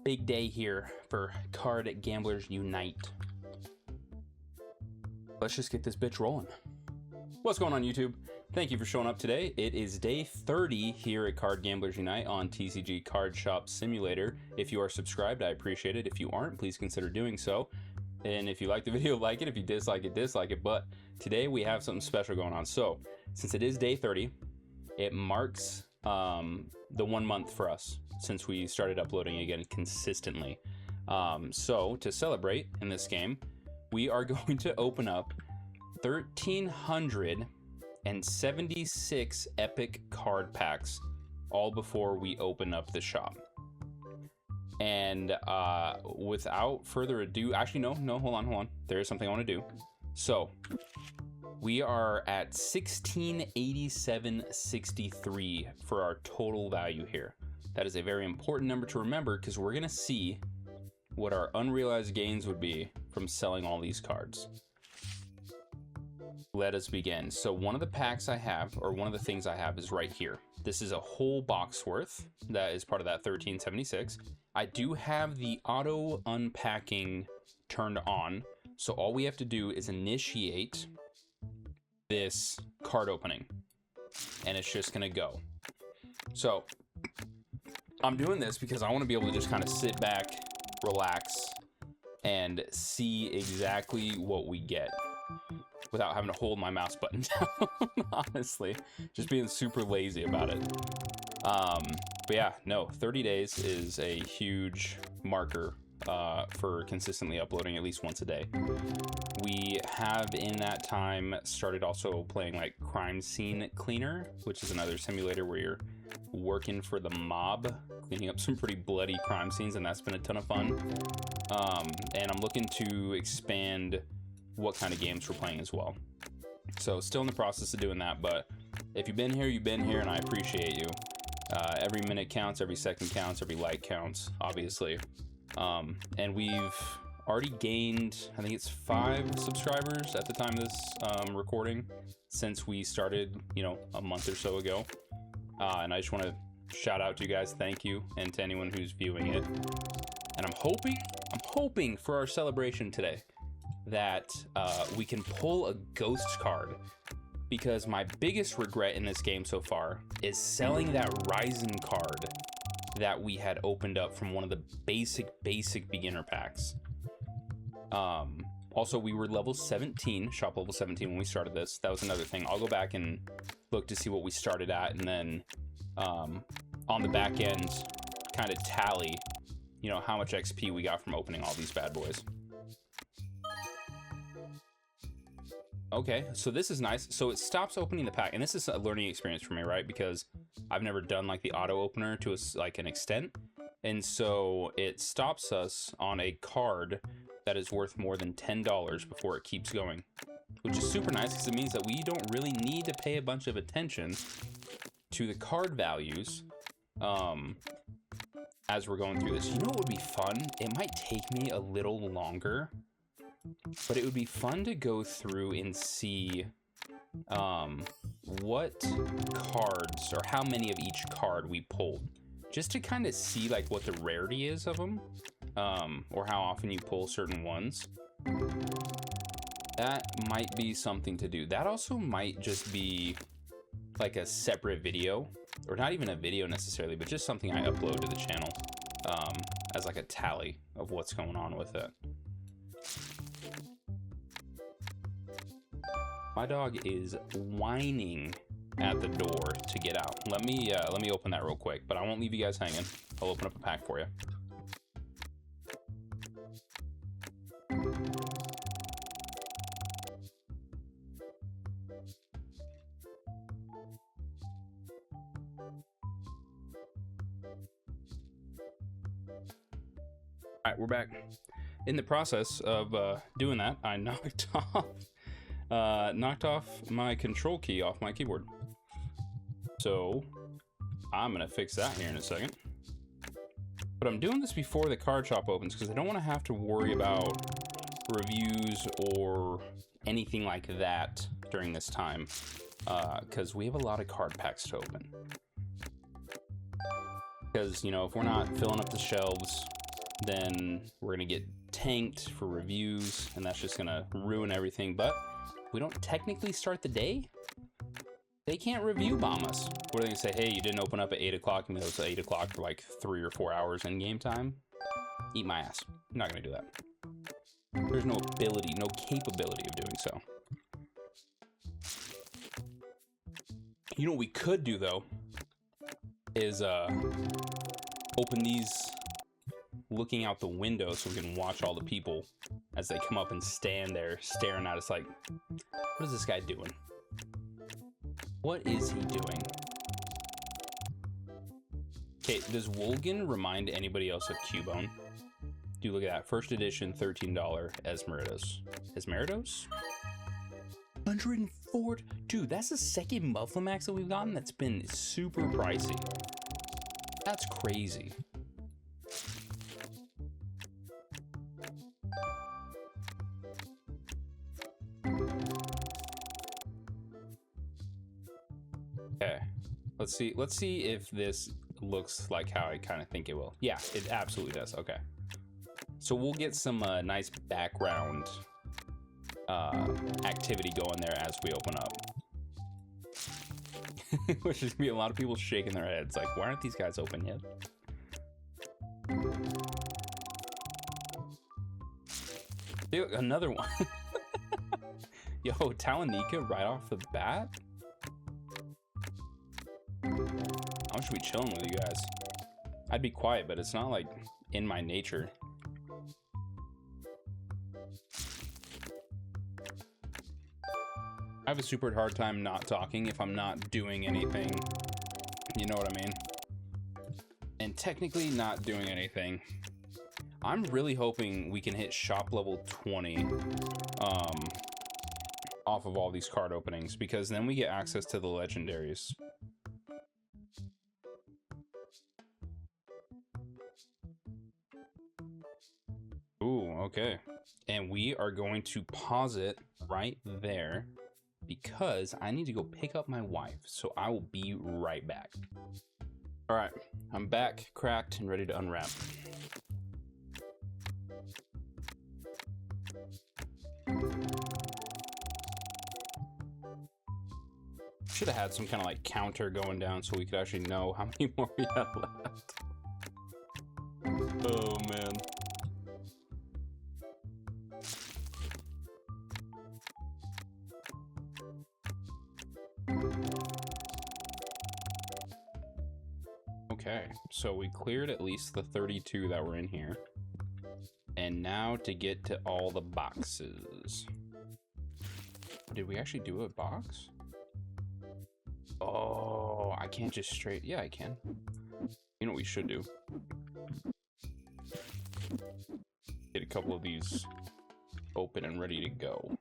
Big day here for Card Gamblers Unite. Let's just get this bitch rolling. What's going on, YouTube? Thank you for showing up today. It is day 30 here at Card Gamblers Unite on TCG Card Shop Simulator. If you are subscribed, I appreciate it. If you aren't, please consider doing so. And if you like the video, like it. If you dislike it, dislike it. But today we have something special going on. So since it is day 30, it marks the 1 month for us since we started uploading again consistently. So to celebrate in this game, we are going to open up 1,376 epic card packs all before we open up the shop. And without further ado, actually no, hold on. There is something I want to do. So we are at 1687.63 for our total value here. That is a very important number to remember because we're gonna see what our unrealized gains would be from selling all these cards. Let us begin. So one of the packs I have, or one of the things I have, is right here. This is a whole box worth that is part of that 1376. I do have the auto unpacking turned on, so all we have to do is initiate this card opening, and it's just gonna go. So I'm doing this because I want to be able to just kind of sit back, relax, and see exactly what we get without having to hold my mouse button down. Honestly, just being super lazy about it. But yeah, no, 30 days is a huge marker for consistently uploading at least once a day. We have in that time started also playing like Crime Scene Cleaner, which is another simulator where you're working for the mob, cleaning up some pretty bloody crime scenes, and that's been a ton of fun. And I'm looking to expand what kind of games we're playing as well. So still in the process of doing that, but if you've been here, you've been here, and I appreciate you. Every minute counts, every second counts, every like counts, obviously. And we've already gained, I think it's 5 subscribers at the time of this recording since we started, a month or so ago. And I just want to shout out to you guys, thank you, and to anyone who's viewing it. And I'm hoping for our celebration today that we can pull a ghost card, because my biggest regret in this game so far is selling that Ryzen card that we had opened up from one of the basic beginner packs. Also, we were level 17, shop level 17 when we started this. That was another thing. I'll go back and look to see what we started at, and then on the back end kind of tally, how much XP we got from opening all these bad boys. Okay, so this is nice. So it stops opening the pack, and this is a learning experience for me, right? Because I've never done like the auto opener to an extent, and so it stops us on a card that is worth more than $10 before it keeps going, which is super nice because it means that we don't really need to pay a bunch of attention to the card values as we're going through this. You know what would be fun? It might take me a little longer, but it would be fun to go through and see what cards or how many of each card we pulled, just to kind of see like what the rarity is of them, or how often you pull certain ones. That might be something to do. That also might just be like a separate video, or not even a video necessarily, but just something I upload to the channel as like a tally of what's going on with it. My dog is whining at the door to get out. Let me open that real quick, but I won't leave you guys hanging. I'll open up a pack for you. All right, we're back. In the process of doing that, I knocked off my control key off my keyboard. So I'm gonna fix that here in a second. But I'm doing this before the card shop opens because I don't want to have to worry about reviews or anything like that during this time, because we have a lot of card packs to open. Because, if we're not filling up the shelves then we're gonna get tanked for reviews, and that's just gonna ruin everything. But we don't technically start the day. They can't review bomb us. What are they gonna say? Hey, you didn't open up at 8 o'clock, and it was 8 o'clock for like 3 or 4 hours in game time. Eat my ass. I'm not gonna do that. There's no ability, no capability of doing so. You know what we could do though is open these looking out the window so we can watch all the people as they come up and stand there staring at us like, what is this guy doing? What is he doing? Okay, does Wolgan remind anybody else of Cubone? Dude, look at that. First edition, $13 Esmeritos. Esmeritos? 104. Dude, that's the second Mufflemax that we've gotten that's been super pricey. That's crazy. Okay, let's see if this looks like how I kind of think it will. Yeah, it absolutely does. Okay, so we'll get some nice background activity going there as we open up. Which is gonna be a lot of people shaking their heads like, why aren't these guys open yet? Dude, another one. Yo, Talonika right off the bat? I'm just be chilling with you guys. I'd be quiet, but it's not like in my nature. I have a super hard time not talking if I'm not doing anything. You know what I mean? And technically not doing anything. I'm really hoping we can hit shop level 20 off of all these card openings, because then we get access to the legendaries. Ooh, okay. And we are going to pause it right there because I need to go pick up my wife. So I will be right back. All right, I'm back, cracked, and ready to unwrap. Should have had some kind of like counter going down so we could actually know how many more we have left. Oh man. Okay, so we cleared at least the 32 that were in here. And now to get to all the boxes. Did we actually do a box? Oh, I can't just straight... Yeah, I can. You know what we should do? Get a couple of these open and ready to go.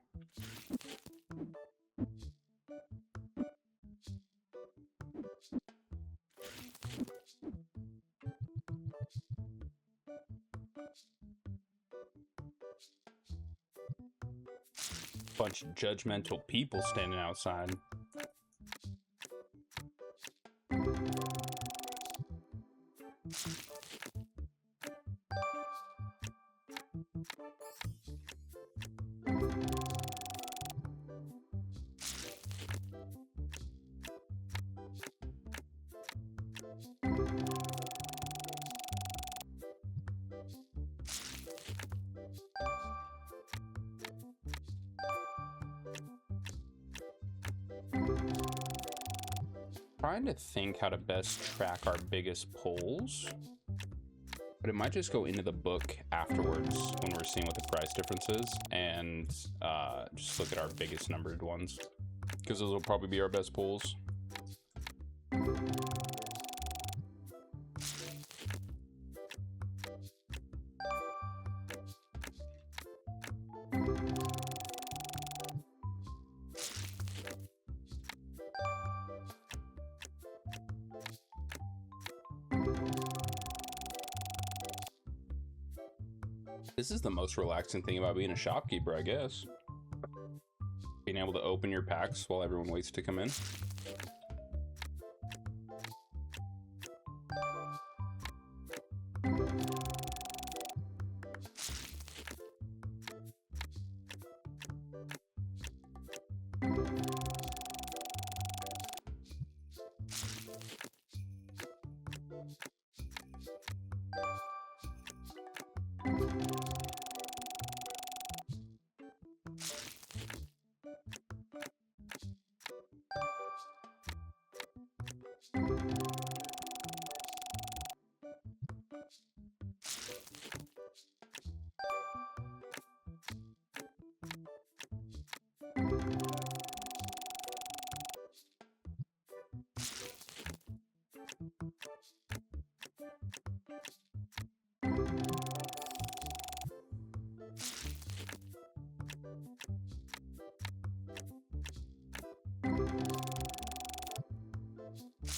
Bunch of judgmental people standing outside. Trying to think how to best track our biggest pulls, but it might just go into the book afterwards when we're seeing what the price difference is, and just look at our biggest numbered ones, because those will probably be our best pulls. This is the most relaxing thing about being a shopkeeper, I guess. Being able to open your packs while everyone waits to come in.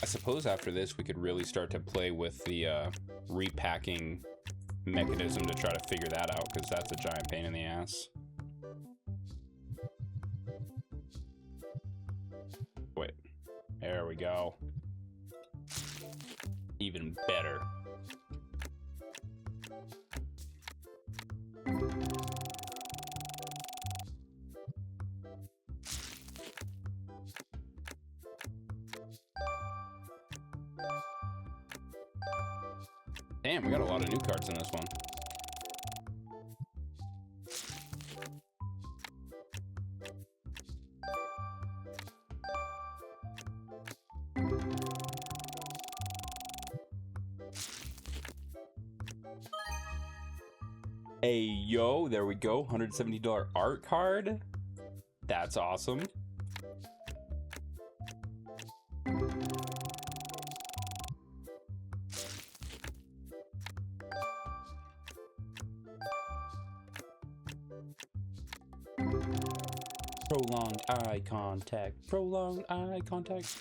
I suppose after this we could really start to play with the repacking mechanism to try to figure that out, because that's a giant pain in the ass. Wait, there we go. Even better. Damn, we got a lot of new cards in this one. Hey, yo, there we go. $170 art card. That's awesome. Prolonged eye contact. Prolonged eye contact.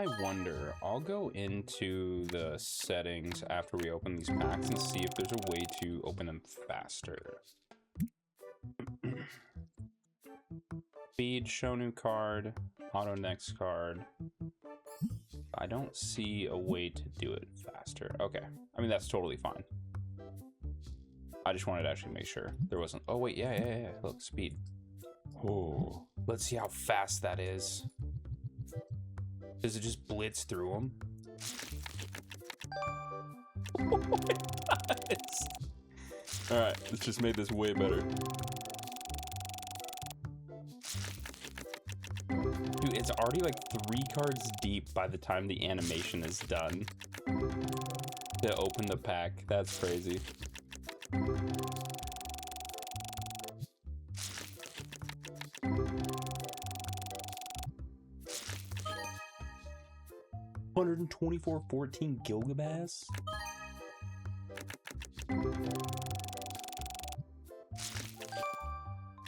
I wonder, I'll go into the settings after we open these packs and see if there's a way to open them faster. Speed, show new card, auto next card. I don't see a way to do it faster. Okay, I mean, that's totally fine. I just wanted to actually make sure there wasn't, oh wait, yeah, look, speed. Oh, let's see how fast that is. Does it just blitz through them? Alright, let's just make this way better. Dude, it's already like 3 cards deep by the time the animation is done to open the pack. That's crazy. $124.14 Gilgabass.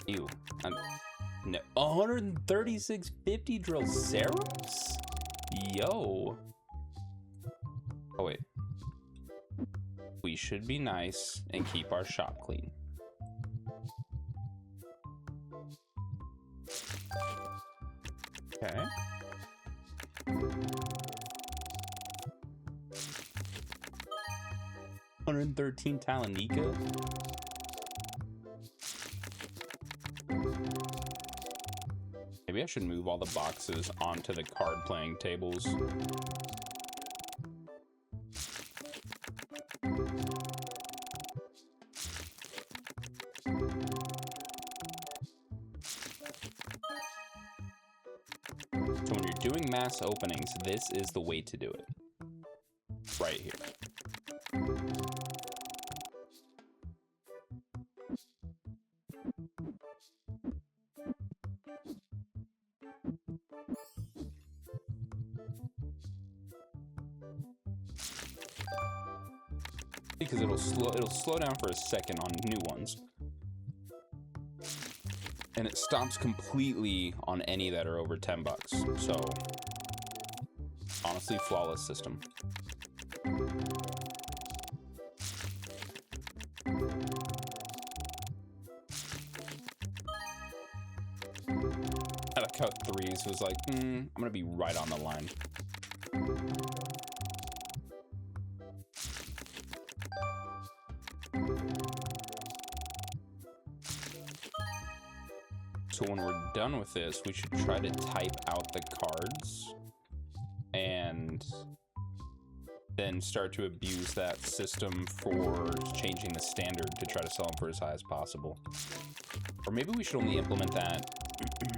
Ew. No. 136.50 Drillcerums? Yo. Oh wait. We should be nice and keep our shop clean. Okay. $113 Talonika. Maybe I should move all the boxes onto the card playing tables. So when you're doing mass openings, this is the way to do it. Right here. Because it'll slow down for a second on new ones. And it stops completely on any that are over 10 bucks. So honestly, flawless system. I like how threes was like, I'm gonna be right on the line. So when we're done with this, we should try to type out the cards and then start to abuse that system for changing the standard to try to sell them for as high as possible. Or maybe we should only implement that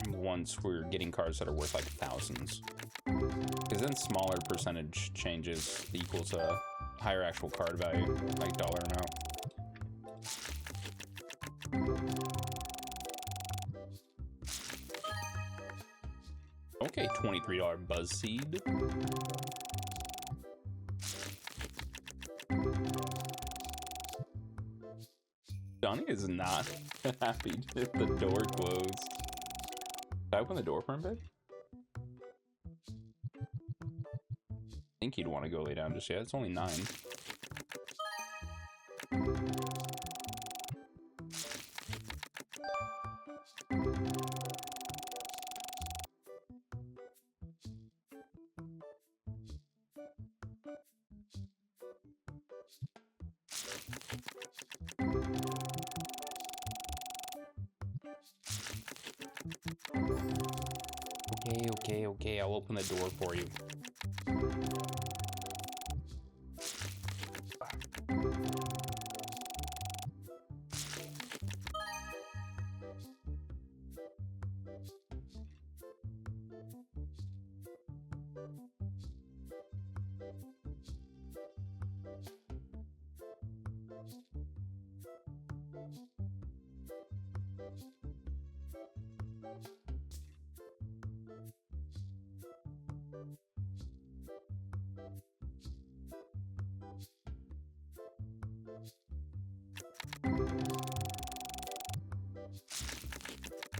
once we're getting cards that are worth like thousands. Because then smaller percentage changes equals a higher actual card value, like dollar amount. Okay, $23 Buzz Seed. Johnny is not happy if the door closed. Did I open the door for him, babe? I think he'd want to go lay down just yet. It's only 9. Okay, I'll open the door for you.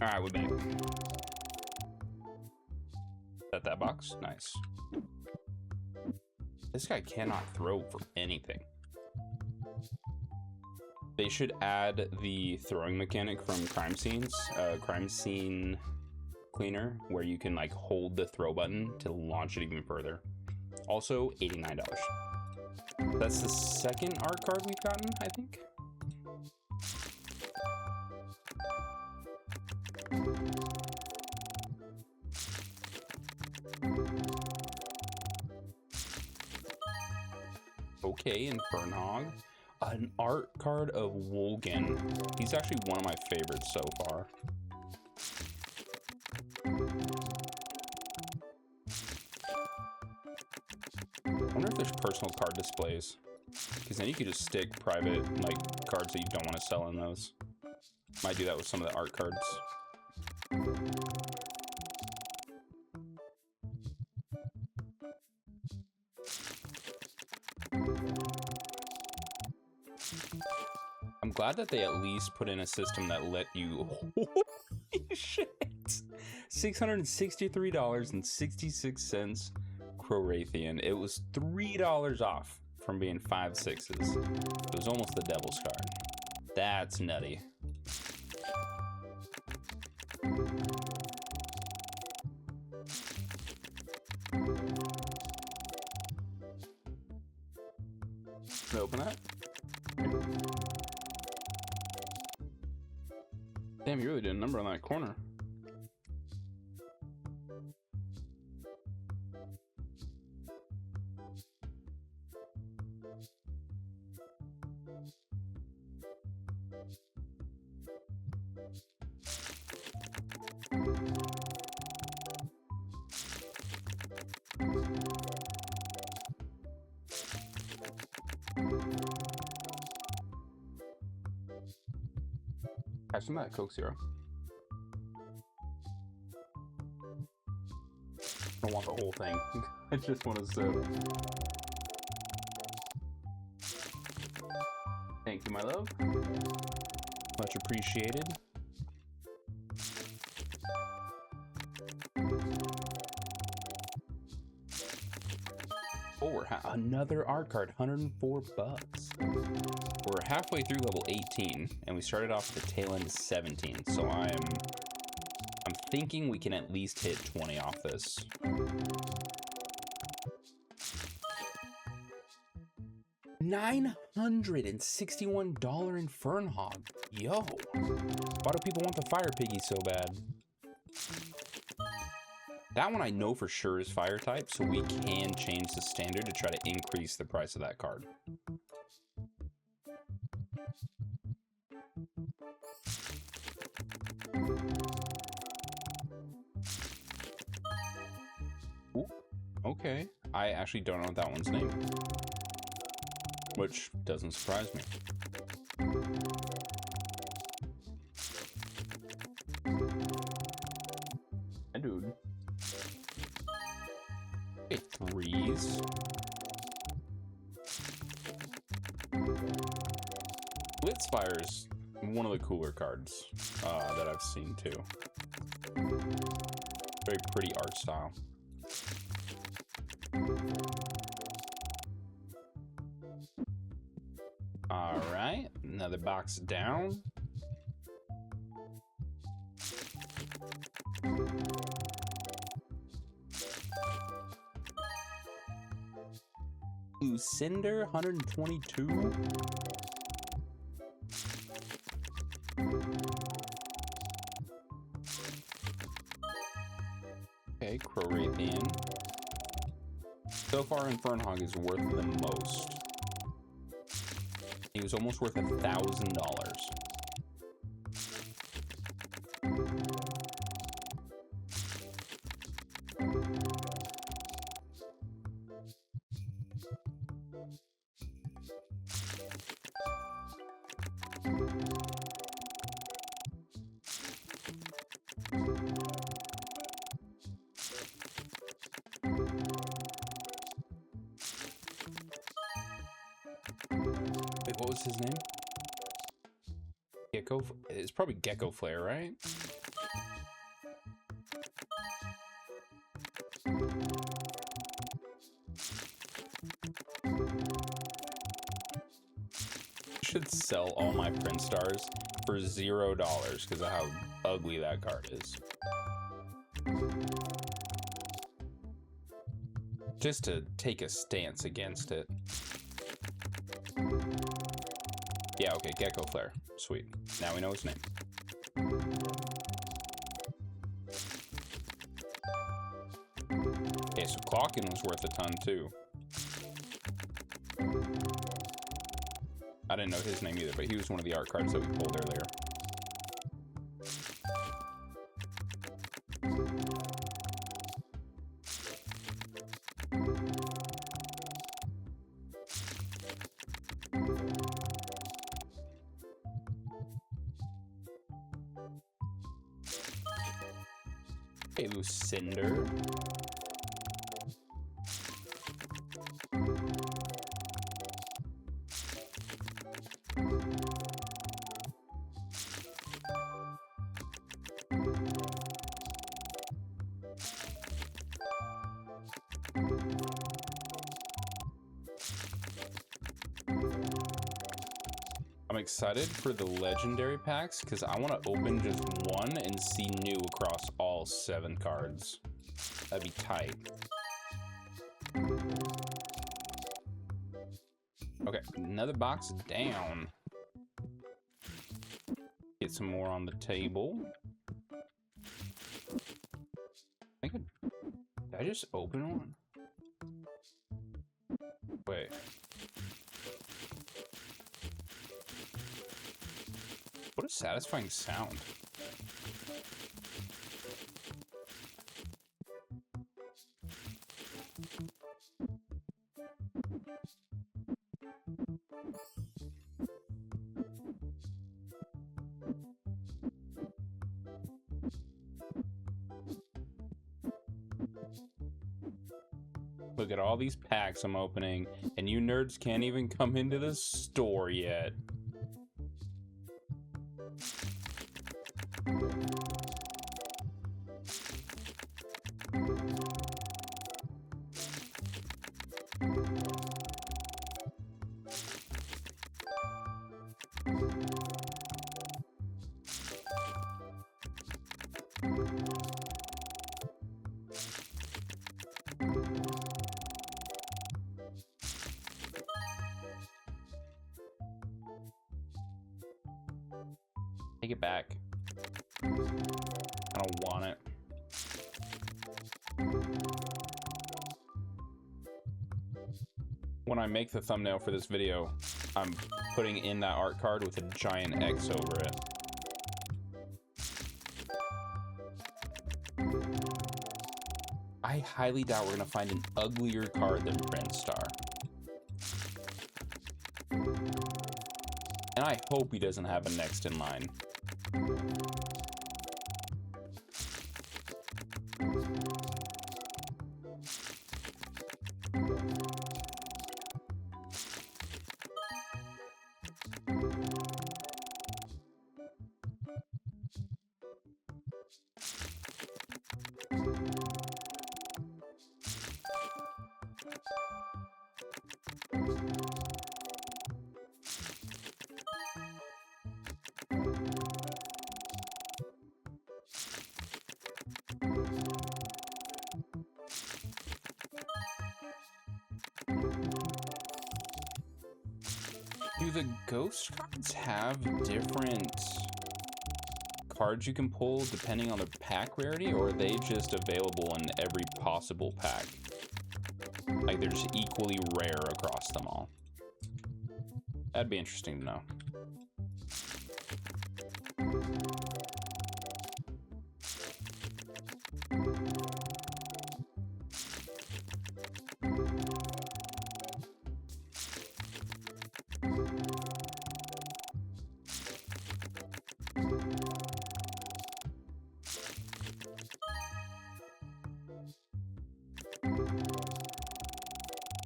All right, we're back. Set that box. Nice. This guy cannot throw for anything. They should add the throwing mechanic from Crime Scenes, Crime Scene Cleaner, where you can like hold the throw button to launch it even further. Also, $89. That's the second art card we've gotten, I think. Okay, Infernhog. An art card of Wolgan. He's actually one of my favorites so far. I wonder if there's personal card displays. Because then you could just stick private like cards that you don't want to sell in those. Might do that with some of the art cards. I'm glad that they at least put in a system that let you... Holy shit! $663.66 Croathian. It was $3 off from being 5 6s. It was almost the devil's card. That's nutty. Can I open that? Damn, you really did a number on that corner. Have some of that Coke Zero. I don't want the whole thing. I just want a sip. Thank you, my love. Much appreciated. Oh, we're another art card, 104 bucks. We're halfway through level 18, and we started off at the tail end of 17, so I'm thinking we can at least hit 20 off this. $961 Infernhog. Yo, why do people want the Fire Piggy so bad? That one I know for sure is fire type, so we can change the standard to try to increase the price of that card. Ooh, okay. I actually don't know what that one's name, which doesn't surprise me. Hey, dude. Okay, threes. Blitzfire's one of the cooler cards that I've seen too. Very pretty art style. All right, another box down. Ooh, Cinder, 122. Okay, Crorathian. So far, Infernhog is worth the most. He was almost worth $1,000. Wait, what was his name? Gecko? It's probably Gecko Flare, right? I should sell all my print stars for $0 because of how ugly that card is. Just to take a stance against it. Yeah, okay, Gecko Flare. Sweet. Now we know his name. Okay, so Clockin was worth a ton too. I didn't know his name either, but he was one of the art cards that we pulled earlier. Okay, Lucinder. I'm excited for the legendary packs because I want to open just one and see new across all 7 cards. That'd be tight. Okay, another box down. Get some more on the table. Did I just open one? Wait. What a satisfying sound. Look at all these packs I'm opening, and you nerds can't even come into the store yet. Take it back. I don't want it. when I make the thumbnail for this video, I'm putting in that art card with a giant X over it. I highly doubt we're gonna find an uglier card than Prince Star. And I hope he doesn't have a next in line. Do the ghost cards have different cards you can pull depending on the pack rarity, or are they just available in every possible pack? Like they're just equally rare across them all? That'd be interesting to know.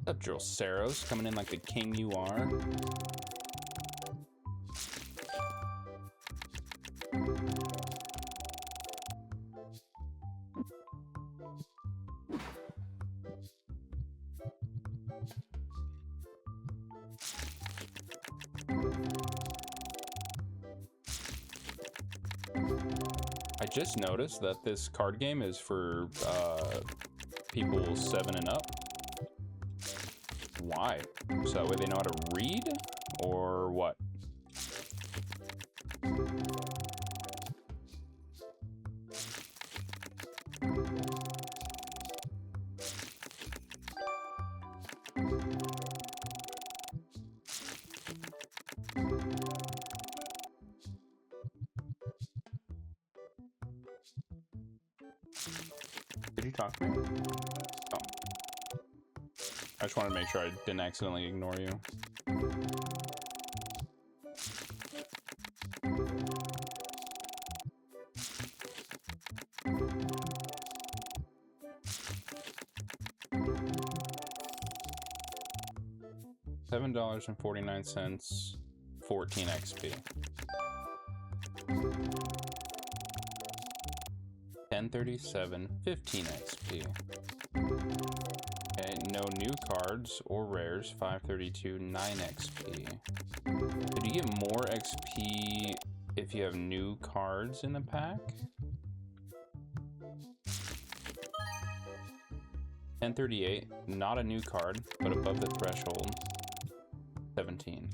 What's up, Drill Saros? Coming in like the king you are. I just noticed that this card game is for people 7 and up. Why? So that way they know how to read, or what? Did you talk to me? Oh. I just wanted to make sure I didn't accidentally ignore you. $7.49, 14 XP. 1037, 15 XP. Okay, no new cards or rares, 532, 9 XP. Did you get more XP if you have new cards in the pack? 1038, not a new card, but above the threshold. 17.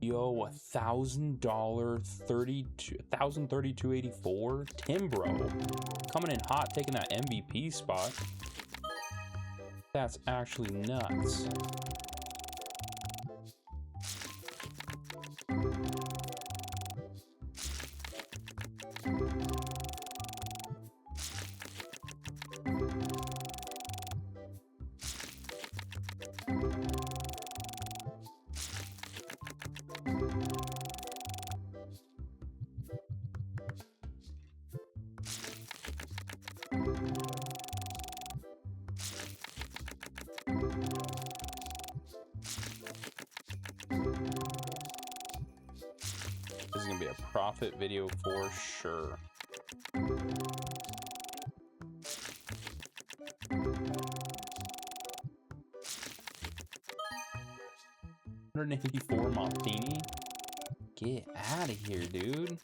Yo, $1,000, 1,032.84. Timbro coming in hot, taking that MVP spot. That's actually nuts. This is gonna be a profit video for sure. $184 Martini? Get out of here, dude.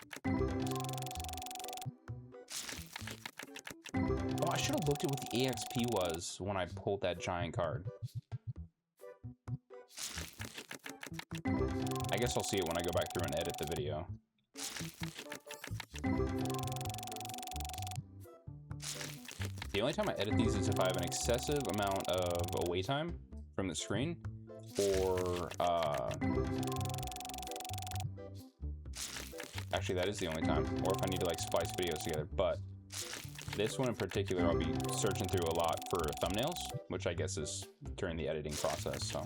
Oh, I should have looked at what the EXP was when I pulled that giant card. I guess I'll see it when I go back through and edit the video. The only time I edit these is if I have an excessive amount of away time from the screen, or actually that is the only time, or if I need to like splice videos together. But this one in particular, I'll be searching through a lot for thumbnails, which I guess is during the editing process, so.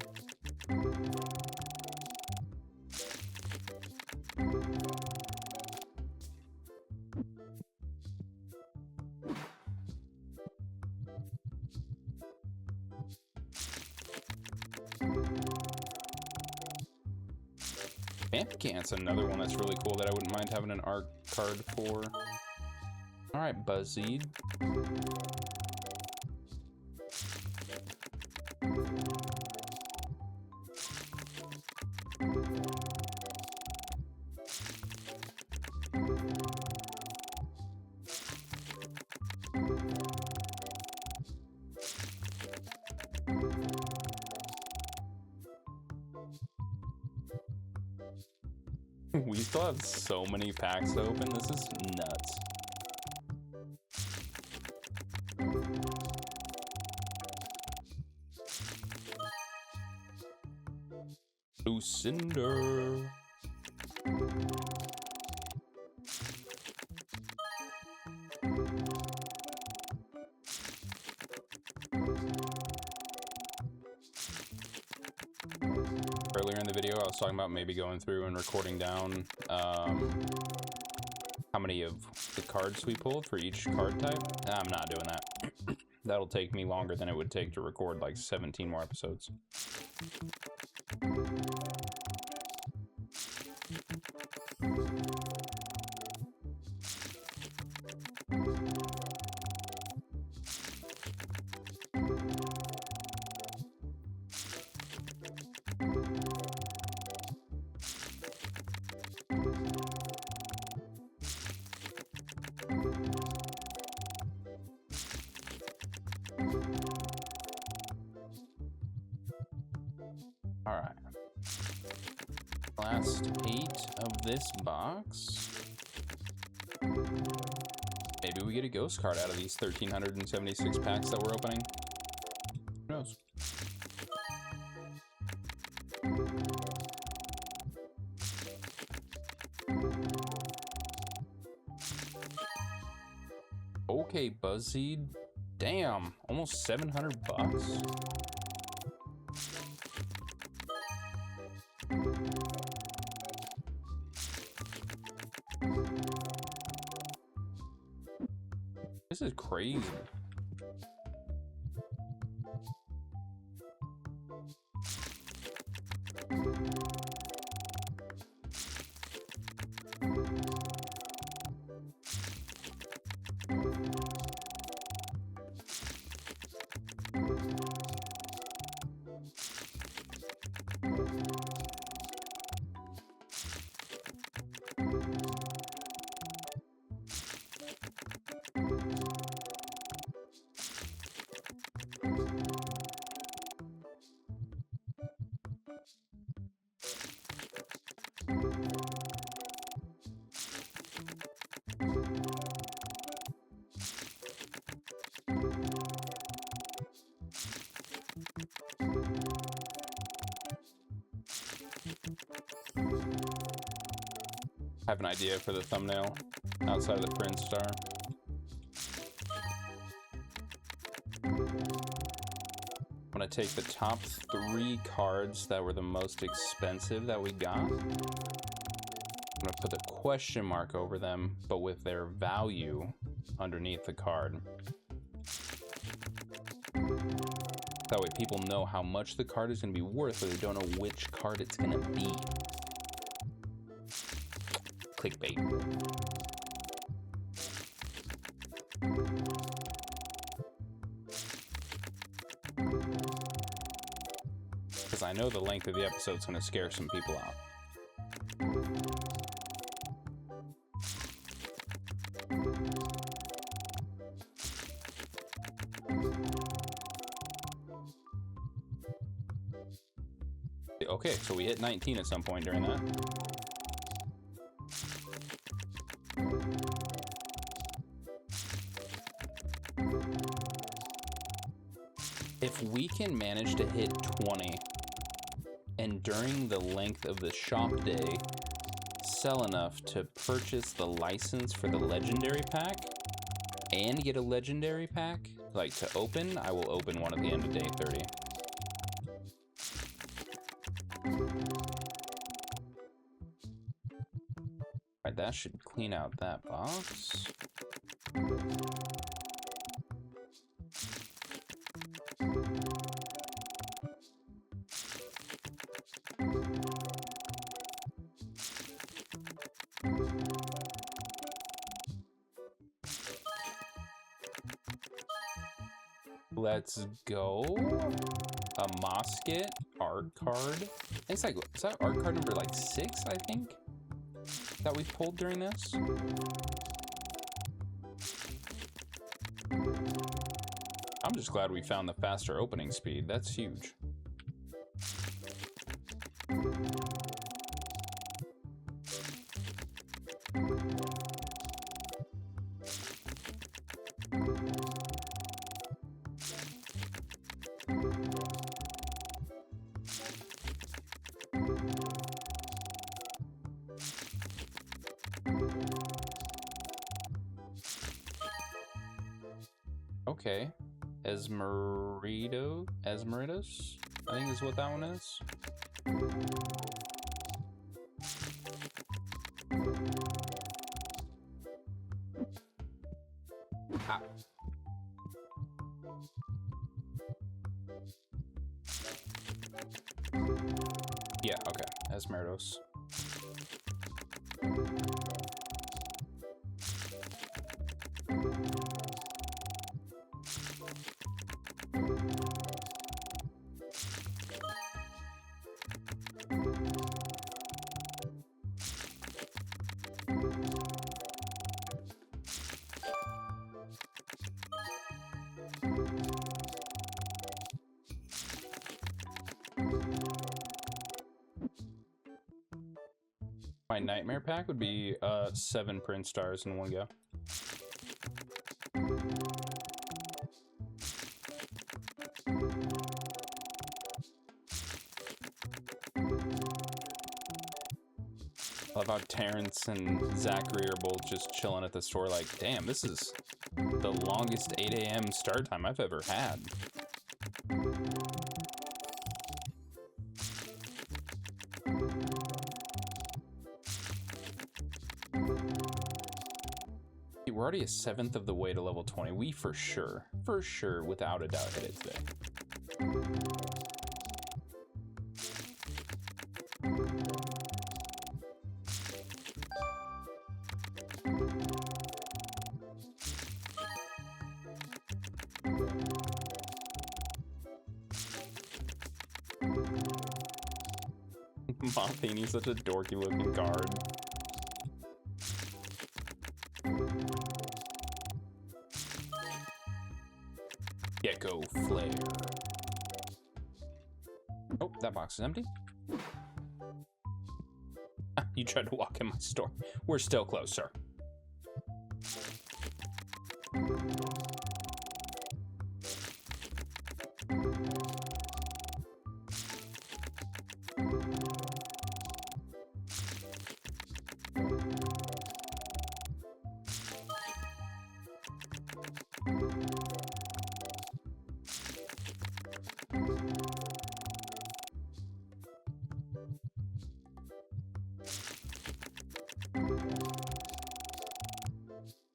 Vampicant's another one that's really cool that I wouldn't mind having an art card for. Alright, Buzzseed. We still have so many packs to open. This is nuts. Lucinda. Earlier in the video, I was talking about maybe going through and recording down how many of the cards we pulled for each card type. I'm not doing that. That'll take me longer than it would take to record like 17 more episodes. All right. Last 8 of this box. Maybe we get a ghost card out of these 1,376 packs that we're opening. Who knows? Okay, Buzzseed. Damn, almost 700 bucks. This is crazy. I have an idea for the thumbnail outside of the Prince Star. I'm gonna take the top 3 cards that were the most expensive that we got. I'm gonna put the question mark over them, but with their value underneath the card. That way people know how much the card is gonna be worth, but they don't know which card it's gonna be. Clickbait. Because I know the length of the episode's going to scare some people out. Okay, so we hit 19 at some point during that. If we can manage to hit 20 and during the length of the shop day sell enough to purchase the license for the legendary pack and get a legendary pack like to open, I will open one at the end of day 30. Alright, that should clean out that box. Let's go. A Mosket art card. It's like, is that art card number like 6, I think, that we've pulled during this? I'm just glad we found the faster opening speed. That's huge. Okay, Esmeritos, I think is what that one is. Ah. Yeah, okay, Esmeritos. My nightmare pack would be 7 print stars in one go. I love how Terrence and Zachary are both just chilling at the store like, damn, this is the longest 8 a.m. start time I've ever had. We're already a 7th of the way to level 20. We for sure, without a doubt, hit it today. Mothini's such a dorky looking card. Gecko Flare. Oh, that box is empty. You tried to walk in my store. We're still closed, sir.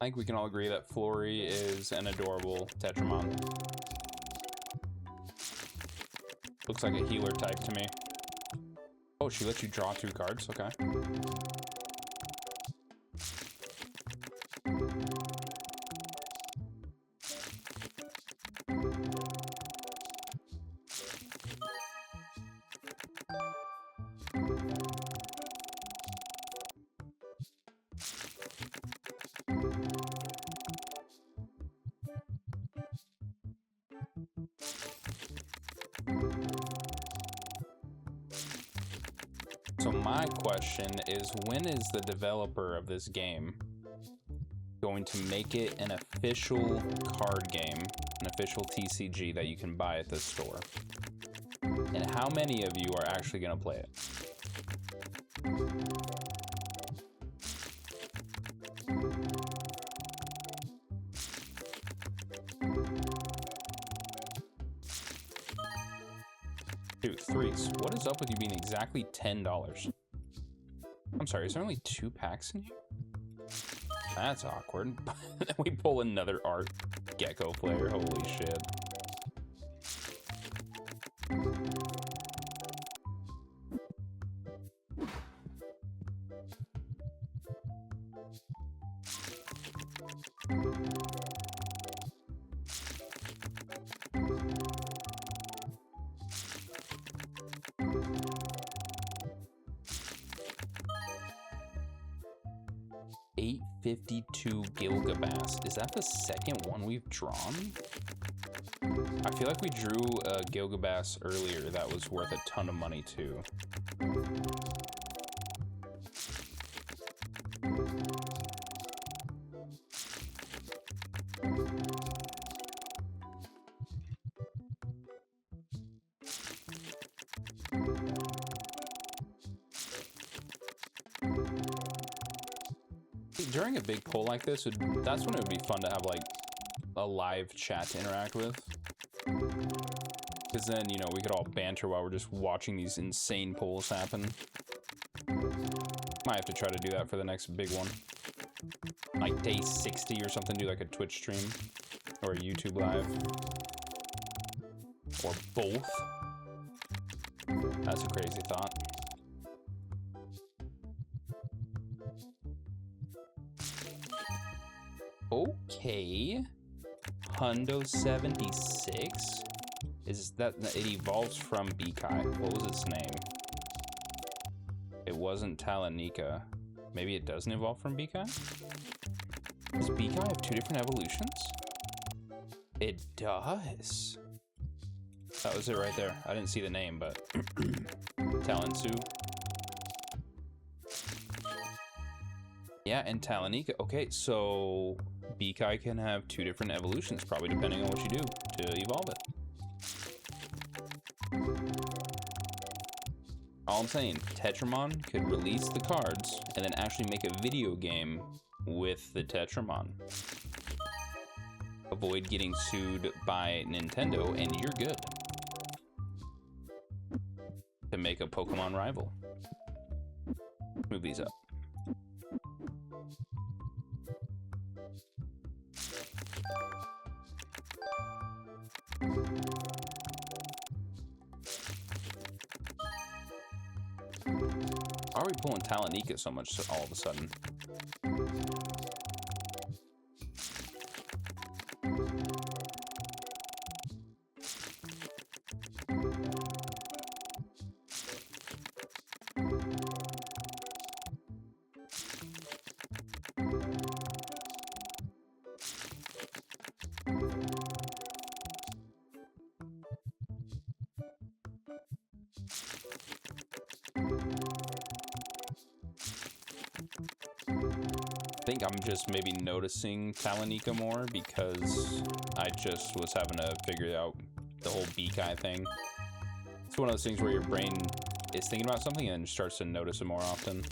I think we can all agree that Flurry is an adorable Tetramon. Looks like a healer type to me. Oh, she lets you draw 2 cards? Okay. So my question is, when is the developer of this game going to make it an official card game an official TCG that you can buy at this store. And how many of you are actually going to play it? Dude, threes. What is up with you being exactly $10? I'm sorry, is there only 2 packs in here? That's awkward. Then we pull another Art Gecko player. Holy shit. $852 Gilgabass. Is that the second one we've drawn? I feel like we drew a Gilgabass earlier that was worth a ton of money too. During a big poll like this, that's when it would be fun to have like a live chat to interact with. Because then, you know, we could all banter while we're just watching these insane polls happen. Might have to try to do that for the next big one. Like day 60 or something, do like a Twitch stream or a YouTube live. Or both. That's a crazy thought. Okay, Hundo 76. Is that it evolves from Bekai? What was its name? It wasn't Talanika. Maybe it doesn't evolve from Bekai? Does Bekai have 2 different evolutions? It does. That was it right there. I didn't see the name, but Talensu. Yeah, and Talanika. Okay, so Bekai can have 2 different evolutions, probably depending on what you do to evolve it. All I'm saying, Tetramon could release the cards and then actually make a video game with the Tetramon. Avoid getting sued by Nintendo, and you're good. To make a Pokemon rival. Move these up. Why are we pulling Talanika so much all of a sudden? I think I'm just maybe noticing Talanika more because I just was having to figure out the whole Bekai thing. It's one of those things where your brain is thinking about something and starts to notice it more often.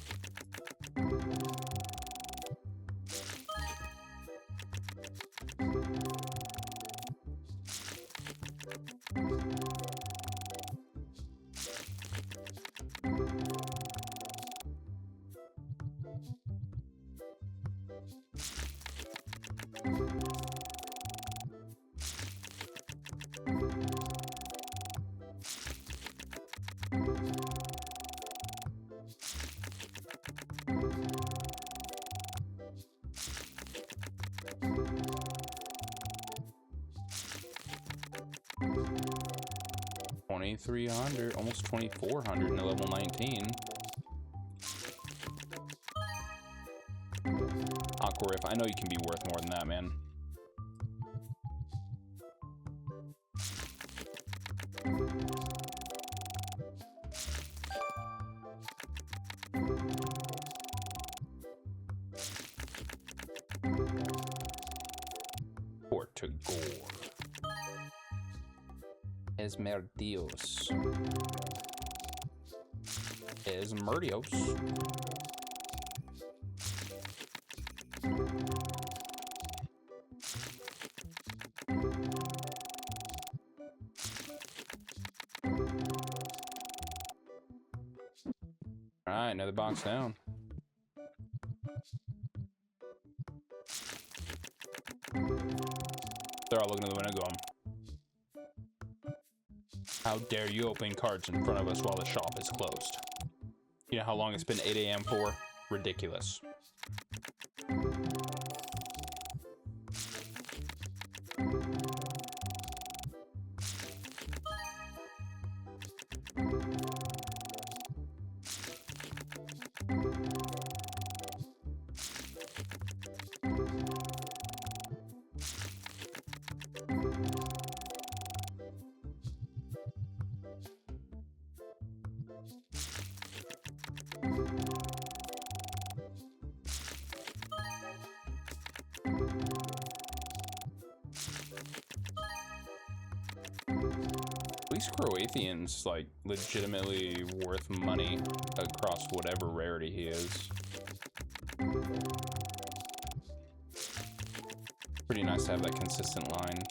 $2,300, almost $2,400 in level 19. Aquariff, I know you can be worth more than that, man. Portagore. Esmerdios. Esmerdios. All right, another box down. They're all looking at the window going, how dare you open cards in front of us while the shop is closed? You know how long it's been 8 a.m. for? Ridiculous. At least Croatian's like legitimately worth money across whatever rarity he is. Pretty nice to have that consistent line.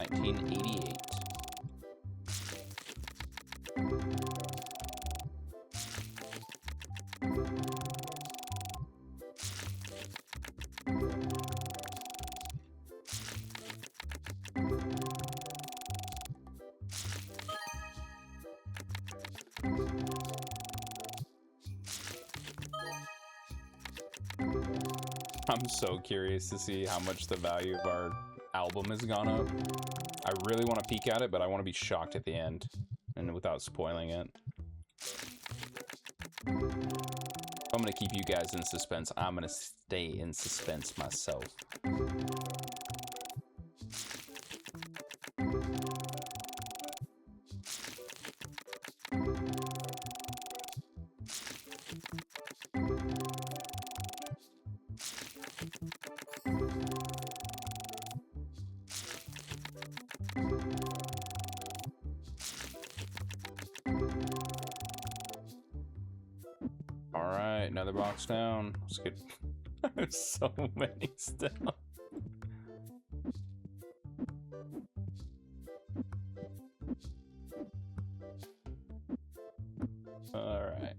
$1988. I'm so curious to see how much the value of our album has gone up. I really want to peek at it, but I want to be shocked at the end and without spoiling it. If I'm going to keep you guys in suspense, I'm going to stay in suspense myself. Alright, another box down. Let's get there's so many still. Alright.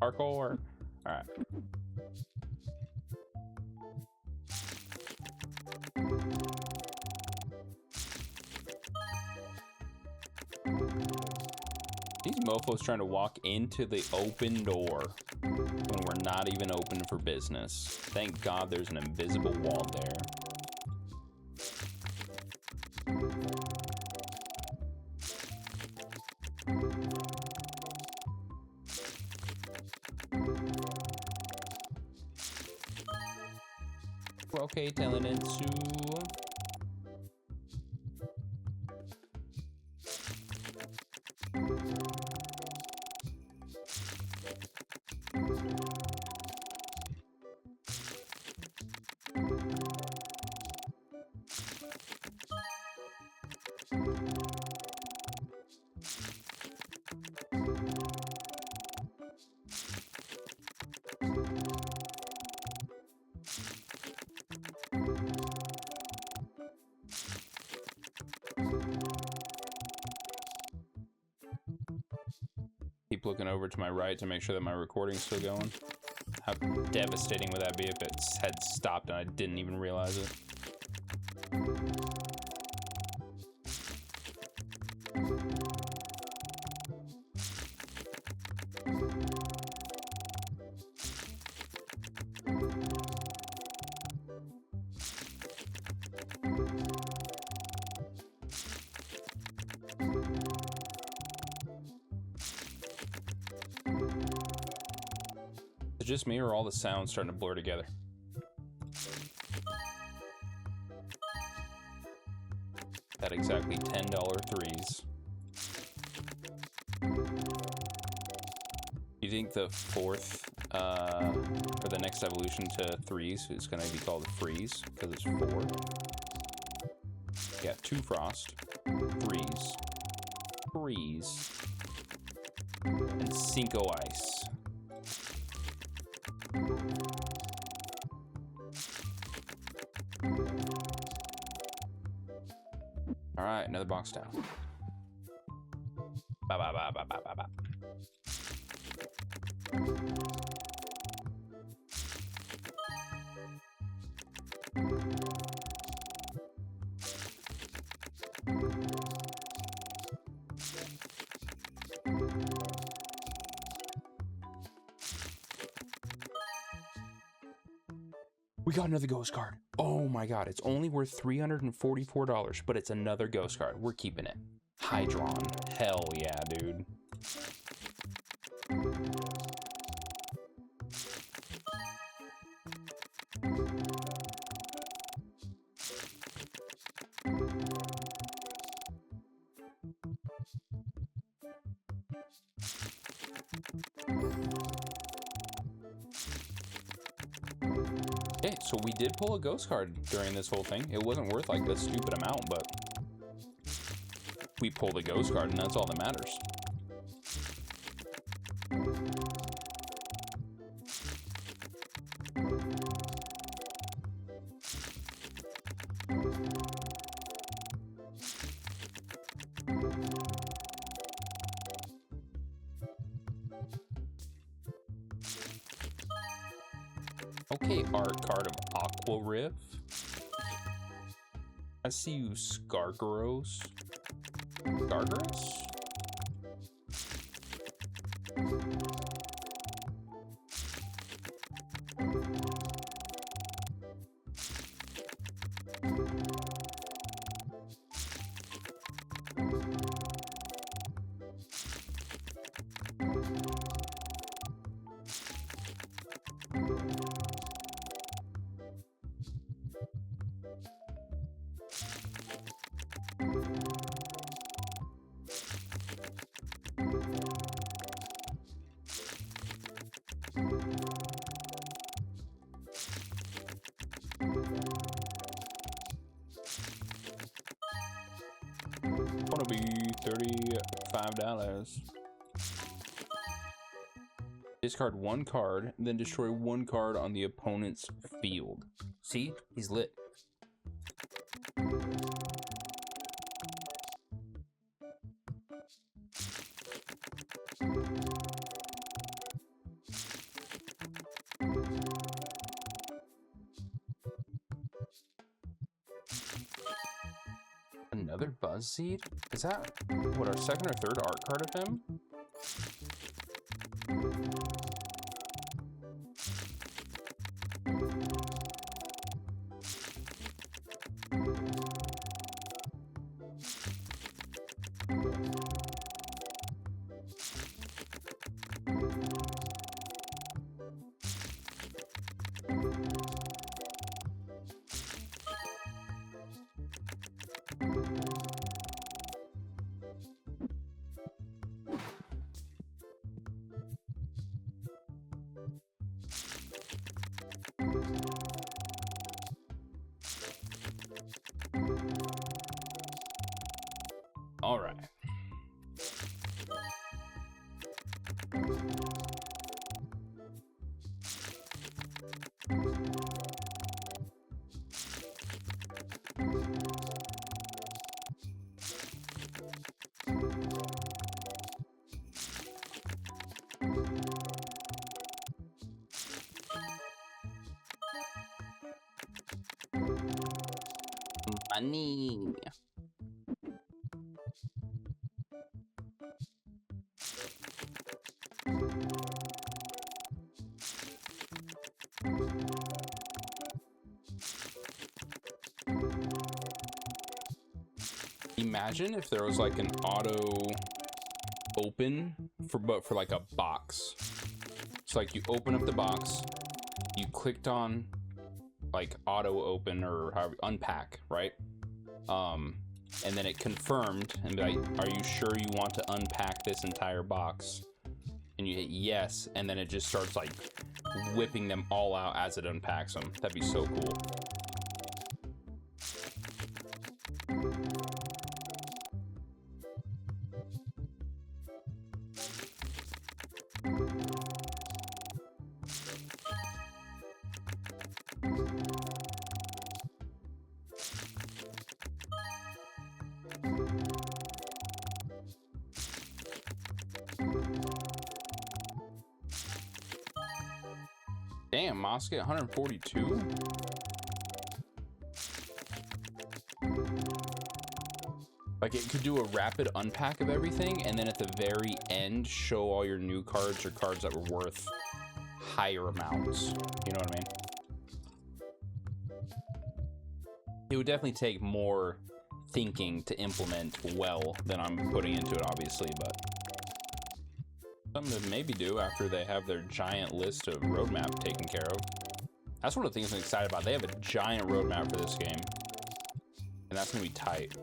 Parkour. Alright. These mofos trying to walk into the open door when we're not even open for business. Thank God there's an invisible wall there. Okay, telling it to... Keep looking over to my right to make sure that my recording's still going. How devastating would that be if it had stopped and I didn't even realize it? just me or are all the sounds starting to blur together? That exactly $10 threes. Do you think the fourth, or the next evolution to threes is going to be called freeze because it's 4? Yeah, 2 frost, threes, freeze, and Cinco ice. All right, another box down. Bye bye bye bye bye bye bye. We got another ghost card. Oh my god, it's only worth $344, but it's another ghost card. We're keeping it. Hydron. Hell yeah, dude. Okay, so we did pull a ghost card during this whole thing. It wasn't worth like a stupid amount, but we pulled a ghost card and that's all that matters. Okay, art card of Aqua Riff. I see you, Skargaros. Skargaros? Gonna be $35. Discard 1 card, then destroy 1 card on the opponent's field. See? He's lit. Another Buzz Seed? Is that, what, our second or third art card of him? All right. Money. Imagine if there was like an auto open for like a box. So like you open up the box, you clicked on like auto open or however, unpack, right? And then it confirmed and be like, are you sure you want to unpack this entire box? And you hit yes, and then it just starts like whipping them all out as it unpacks them. That'd be so cool. Damn, Mosca 142? Like it could do a rapid unpack of everything and then at the very end show all your new cards or cards that were worth higher amounts. You know what I mean? It would definitely take more thinking to implement well than I'm putting into it, obviously, but something to maybe do after they have their giant list of roadmap taken care of. That's one of the things I'm excited about. They have a giant roadmap for this game, and that's gonna be tight.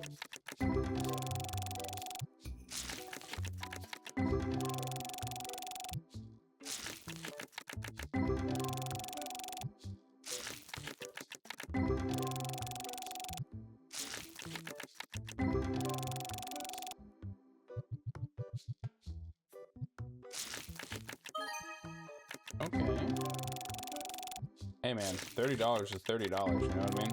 Okay. Hey man, $30 is $30, you know what I mean?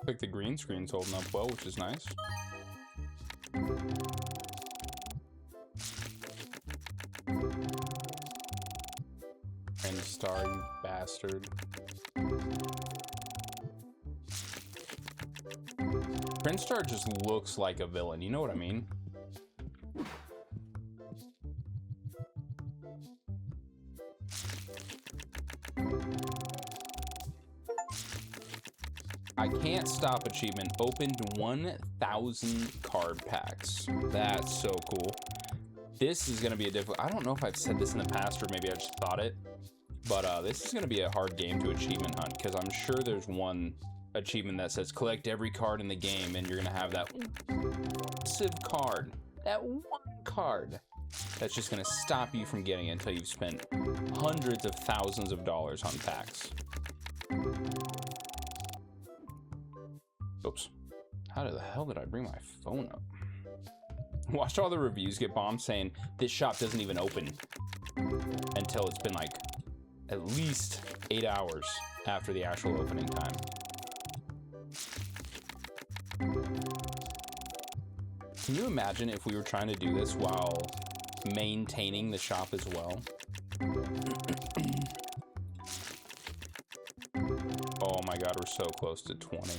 Like the green screen's holding up well, which is nice. And star, you bastard. Prince Star just looks like a villain, you know what I mean? I can't stop achievement. Opened 1,000 card packs. That's so cool. This is going to be a difficult... I don't know if I've said this in the past or maybe I just thought it. But this is going to be a hard game to achievement hunt because I'm sure there's one achievement that says collect every card in the game and you're going to have that massive card. That one card. That's just going to stop you from getting it until you've spent hundreds of thousands of dollars on packs. Oops. How the hell did I bring my phone up? Watched all the reviews get bombed saying this shop doesn't even open until it's been like at least 8 hours after the actual opening time. Can you imagine if we were trying to do this while maintaining the shop as well? Oh my god, we're so close to 20.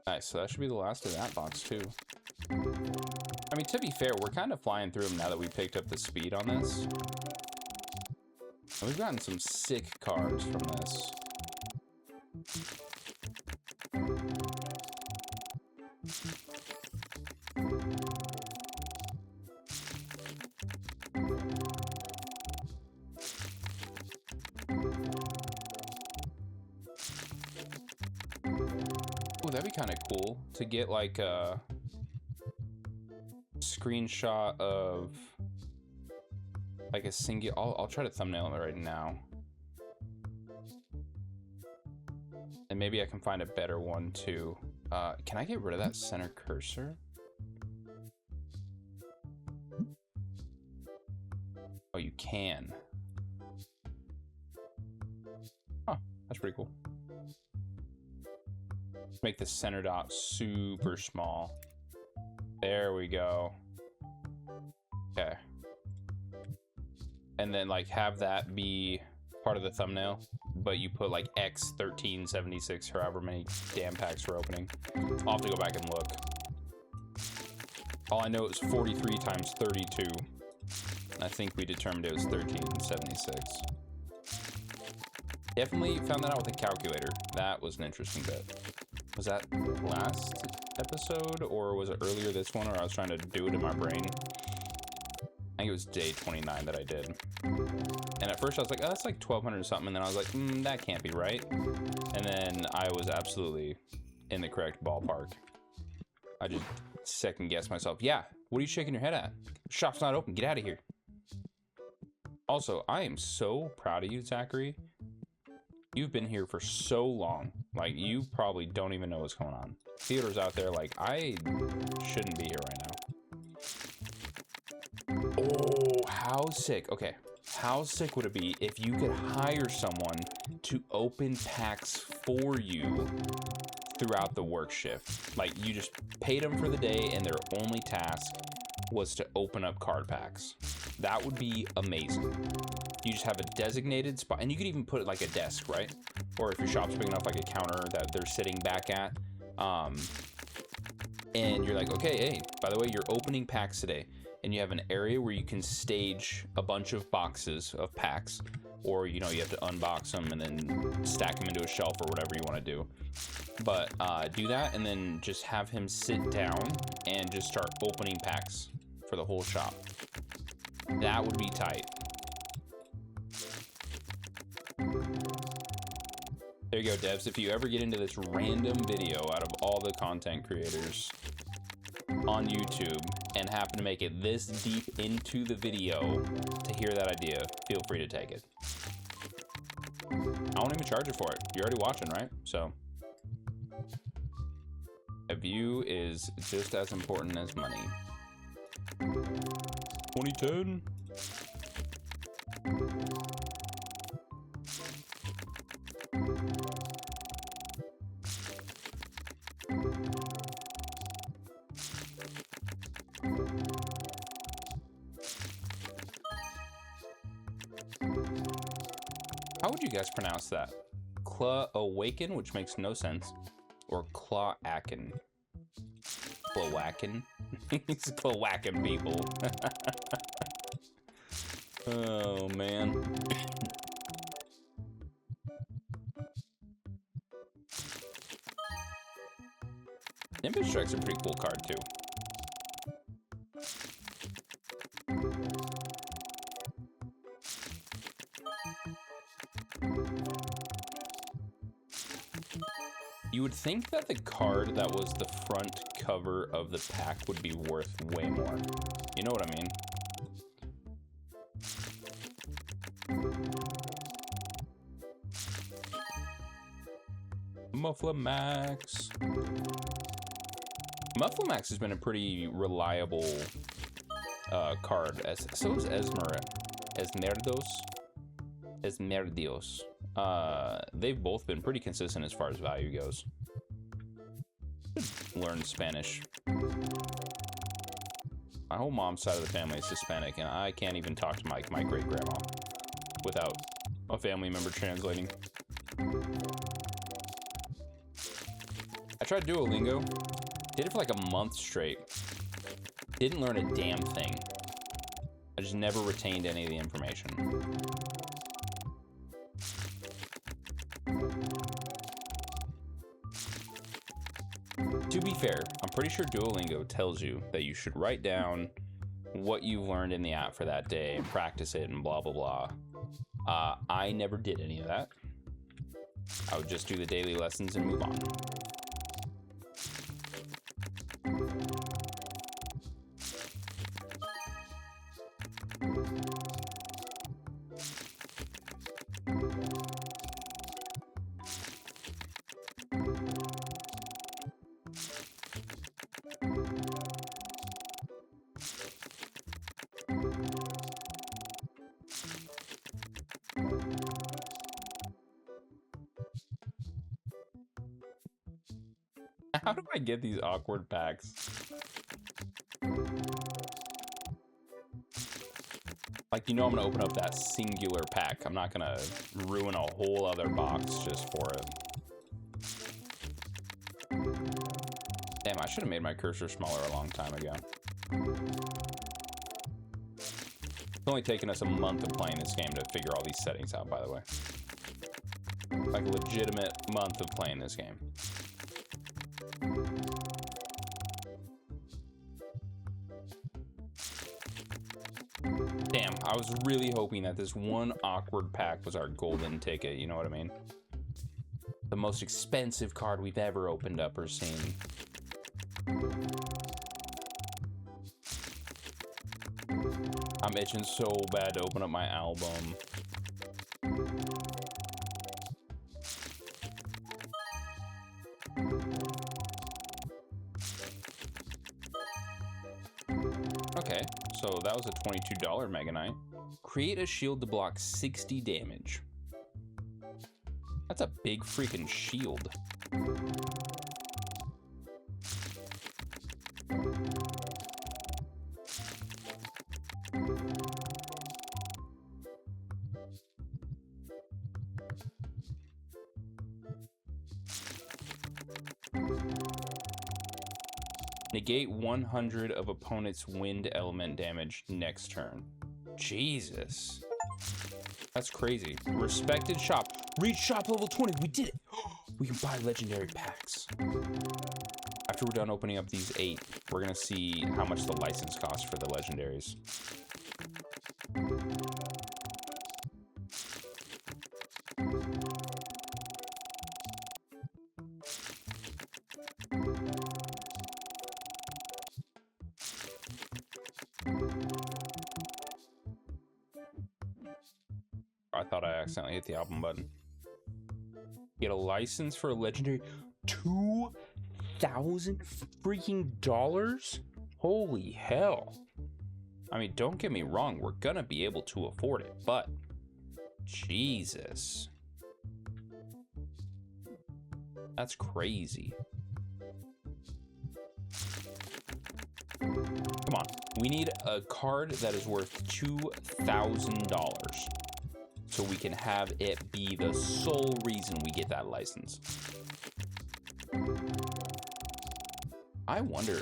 Nice, so that should be the last of that box too. I mean, to be fair, we're kind of flying through them now that we picked up the speed on this. And we've gotten some sick cards from this. Oh, that'd be kind of cool to get like a screenshot of like a single. I'll try to thumbnail it right now, and maybe I can find a better one too. Can I get rid of that center cursor? Oh, you can. Huh, that's pretty cool. Make the center dot super small. There we go. Okay. And then like have that be part of the thumbnail, but you put like X1376, however many damn packs we're opening. I'll have to go back and look. All I know is 43 times 32. I think we determined it was 1376. Definitely found that out with a calculator. That was an interesting bit. Was that last episode, or was it earlier this one, or I was trying to do it in my brain? I think it was day 29 that I did. And at first I was like, oh, that's like 1200 something, and then I was like, that can't be right. And then I was absolutely in the correct ballpark. I just second guessed myself. Yeah, what are you shaking your head at? Shop's not open, get out of here. Also, I am so proud of you, Zachary. You've been here for so long. Like, you probably don't even know what's going on. Theater's out there like, I shouldn't be here right now. Oh, how sick. Okay, how sick would it be if you could hire someone to open packs for you throughout the work shift? Like, you just paid them for the day and their only task was to open up card packs. That would be amazing. You just have a designated spot, and you could even put it like a desk, right? Or if your shop's big enough, like a counter that they're sitting back at. And you're like, okay, hey, by the way, you're opening packs today. And you have an area where you can stage a bunch of boxes of packs. Or, you know, you have to unbox them and then stack them into a shelf or whatever you want to do. But do that, and then just have him sit down and just start opening packs for the whole shop. That would be tight. There you go, devs. If you ever get into this random video out of all the content creators on YouTube and happen to make it this deep into the video to hear that idea, feel free to take it. I won't even charge you for it. You're already watching, right? So a view is just as important as money. 2010. How would you guys pronounce that? Claw-awaken, which makes no sense, or claw-acken? Claw-acken? It's claw-whacking people. Oh, man. Nimbus Strike's a pretty cool card, too. You would think that the card that was the front cover of the pack would be worth way more. You know what I mean? Mufflemax. Mufflemax has been a pretty reliable card. So is Esmeraldos. They've both been pretty consistent as far as value goes. Learned Spanish. My whole mom's side of the family is Hispanic, and I can't even talk to my great-grandma without a family member translating. I tried Duolingo. Did it for like a month straight. Didn't learn a damn thing. I just never retained any of the information. To be fair, I'm pretty sure Duolingo tells you that you should write down what you've learned in the app for that day and practice it and blah, blah, blah. I never did any of that. I would just do the daily lessons and move on. How do I get these awkward packs? Like, you know I'm gonna open up that singular pack. I'm not gonna ruin a whole other box just for it. Damn, I should have made my cursor smaller a long time ago. It's only taken us a month of playing this game to figure all these settings out, by the way. Like a legitimate month of playing this game. Damn, I was really hoping that this one awkward pack was our golden ticket, you know what I mean? The most expensive card we've ever opened up or seen. I'm itching so bad to open up my album. Okay, so that was a $22 Mega Knight. Create a shield to block 60 damage. That's a big freaking shield. Negate 100 of opponent's wind element damage next turn. Jesus. That's crazy. Respected shop. Reach shop level 20. We did it. We can buy legendary packs. After we're done opening up these 8, we're going to see how much the license costs for the legendaries. I thought I accidentally hit the album button. Get a license for a legendary. $2,000 freaking dollars? Holy hell. I mean, don't get me wrong, we're gonna be able to afford it, but Jesus. That's crazy. Come on, we need a card that is worth $2,000 so we can have it be the sole reason we get that license. I wonder,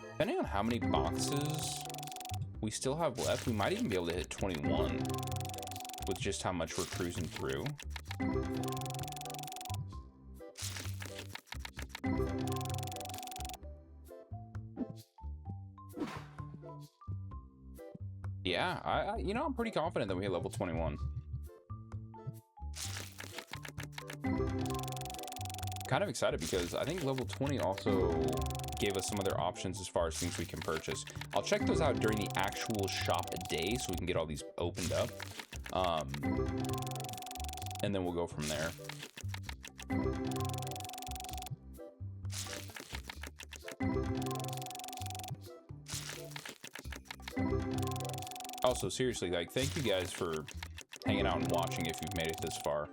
depending on how many boxes we still have left, we might even be able to hit 21 with just how much we're cruising through. Yeah, I'm pretty confident that we hit level 21. Kind of excited because I think level 20 also gave us some other options as far as things we can purchase. I'll check those out during the actual shop day so we can get all these opened up. And then we'll go from there. Also, seriously, like, thank you guys for hanging out and watching if you've made it this far.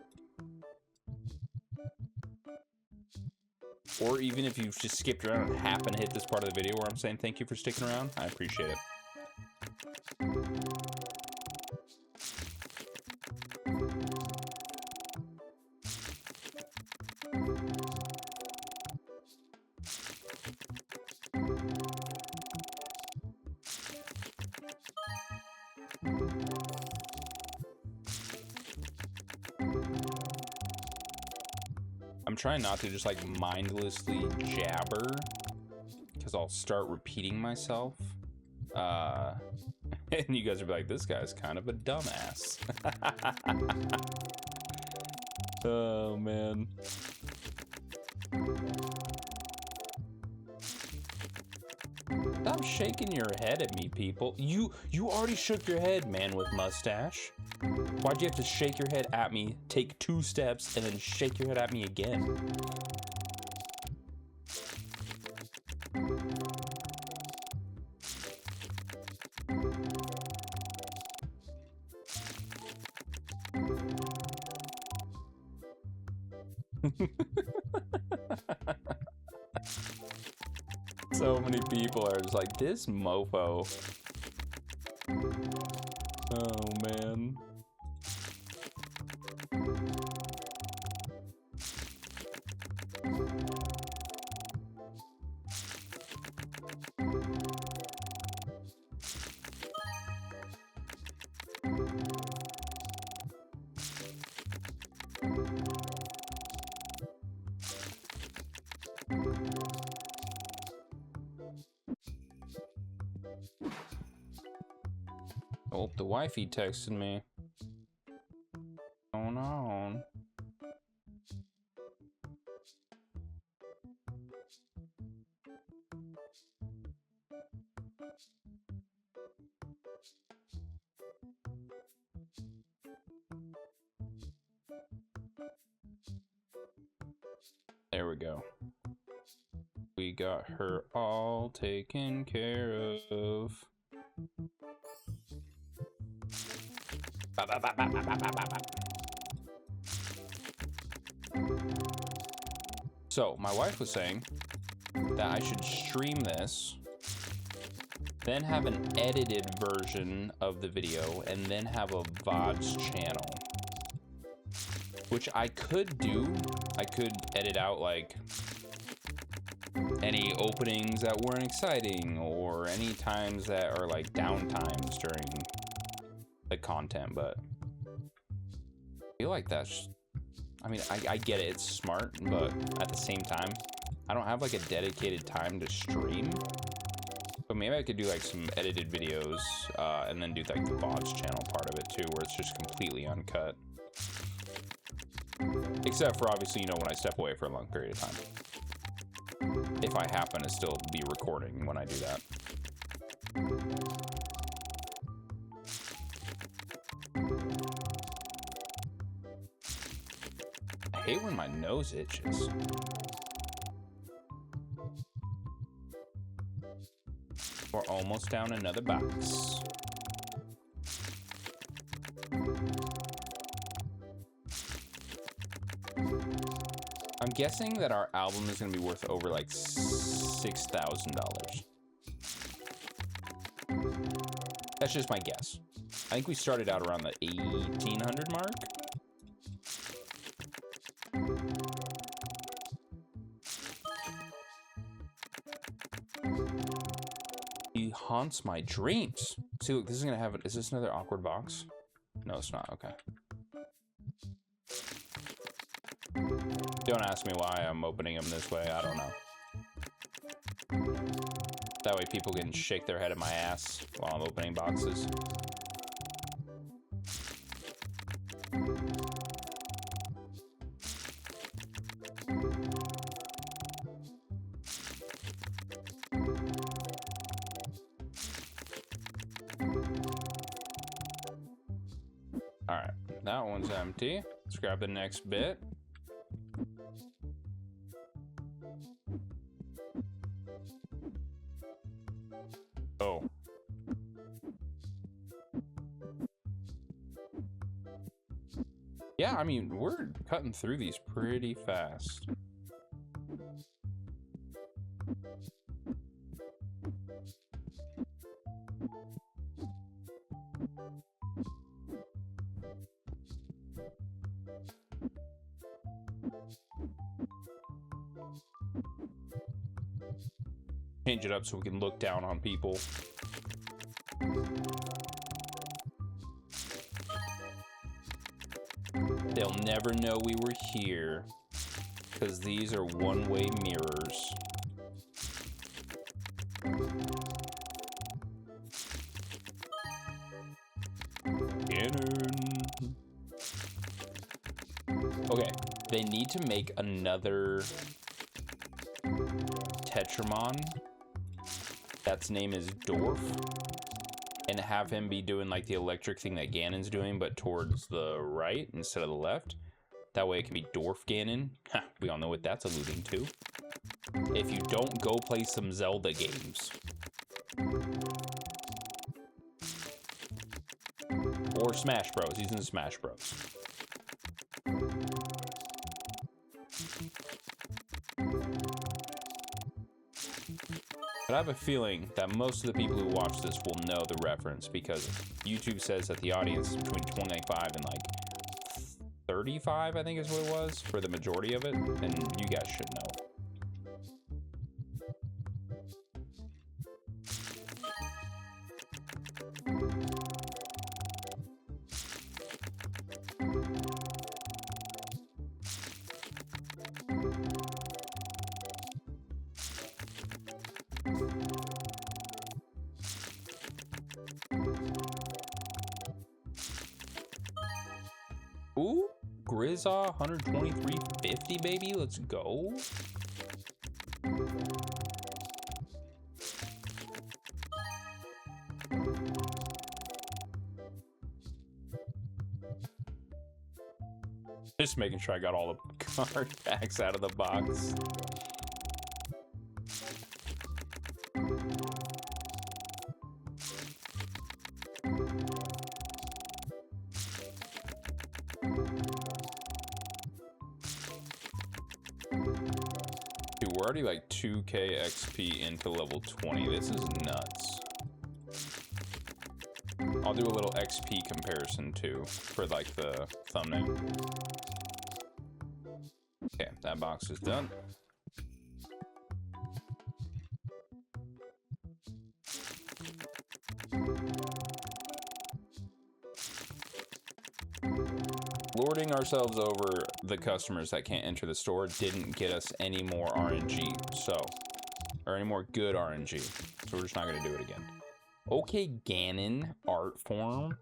Or even if you've just skipped around and happened to hit this part of the video where I'm saying thank you for sticking around, I appreciate it. I'm trying not to just like mindlessly jabber because I'll start repeating myself. And you guys will be like, this guy's kind of a dumbass. Oh, man. Stop shaking your head at me, people. You already shook your head, man with mustache. Why'd you have to shake your head at me, take 2 steps, and then shake your head at me again? So many people are just like, this mofo. Oh, man. Oh, the wifey texted me. Going on. There we go. We got her all taken care of. So, my wife was saying that I should stream this, then have an edited version of the video, and then have a VODs channel. Which I could do. I could edit out, like, any openings that weren't exciting, or any times that are, like, downtimes during the content, but I feel like that's... I mean, I get it, it's smart, but at the same time, I don't have, like, a dedicated time to stream. But maybe I could do, like, some edited videos, and then do, like, the VODs channel part of it, too, where it's just completely uncut. Except for, obviously, you know, when I step away for a long period of time. If I happen to still be recording when I do that. I hate when my nose itches. We're almost down another box. I'm guessing that our album is going to be worth over like $6,000. That's just my guess. I think we started out around the 1,800 mark. He haunts my dreams. See, look, this is gonna have it. Is this another awkward box? No, it's not. Okay. Don't ask me why I'm opening them this way. I don't know. That way people can shake their head at my ass while I'm opening boxes. Alright, that one's empty. Let's grab the next bit. Oh. Yeah, I mean, we're cutting through these pretty fast. Change it up so we can look down on people. They'll never know we were here, because these are one-way mirrors. Okay, they need to make another Tetramon that's name is Dorf, and have him be doing like the electric thing that Ganon's doing, but towards the right instead of the left. That way it can be Dorf Ganon. Ha, we all know what that's alluding to. If you don't, go play some Zelda games. Or Smash Bros. He's in Smash Bros. But I have a feeling that most of the people who watch this will know the reference, because YouTube says that the audience is between 25 and like 35, I think is what it was, for the majority of it, and you guys should know. Grizzaw, 123.50, baby. Let's go. Just making sure I got all the card packs out of the box. Dude, we're already like 2k XP into level 20. This is nuts. I'll do a little XP comparison too for like the thumbnail. Okay, that box is done. Lording ourselves over the customers that can't enter the store didn't get us any more RNG, or any more good RNG. So we're just not gonna do it again. Okay, Ganon art form.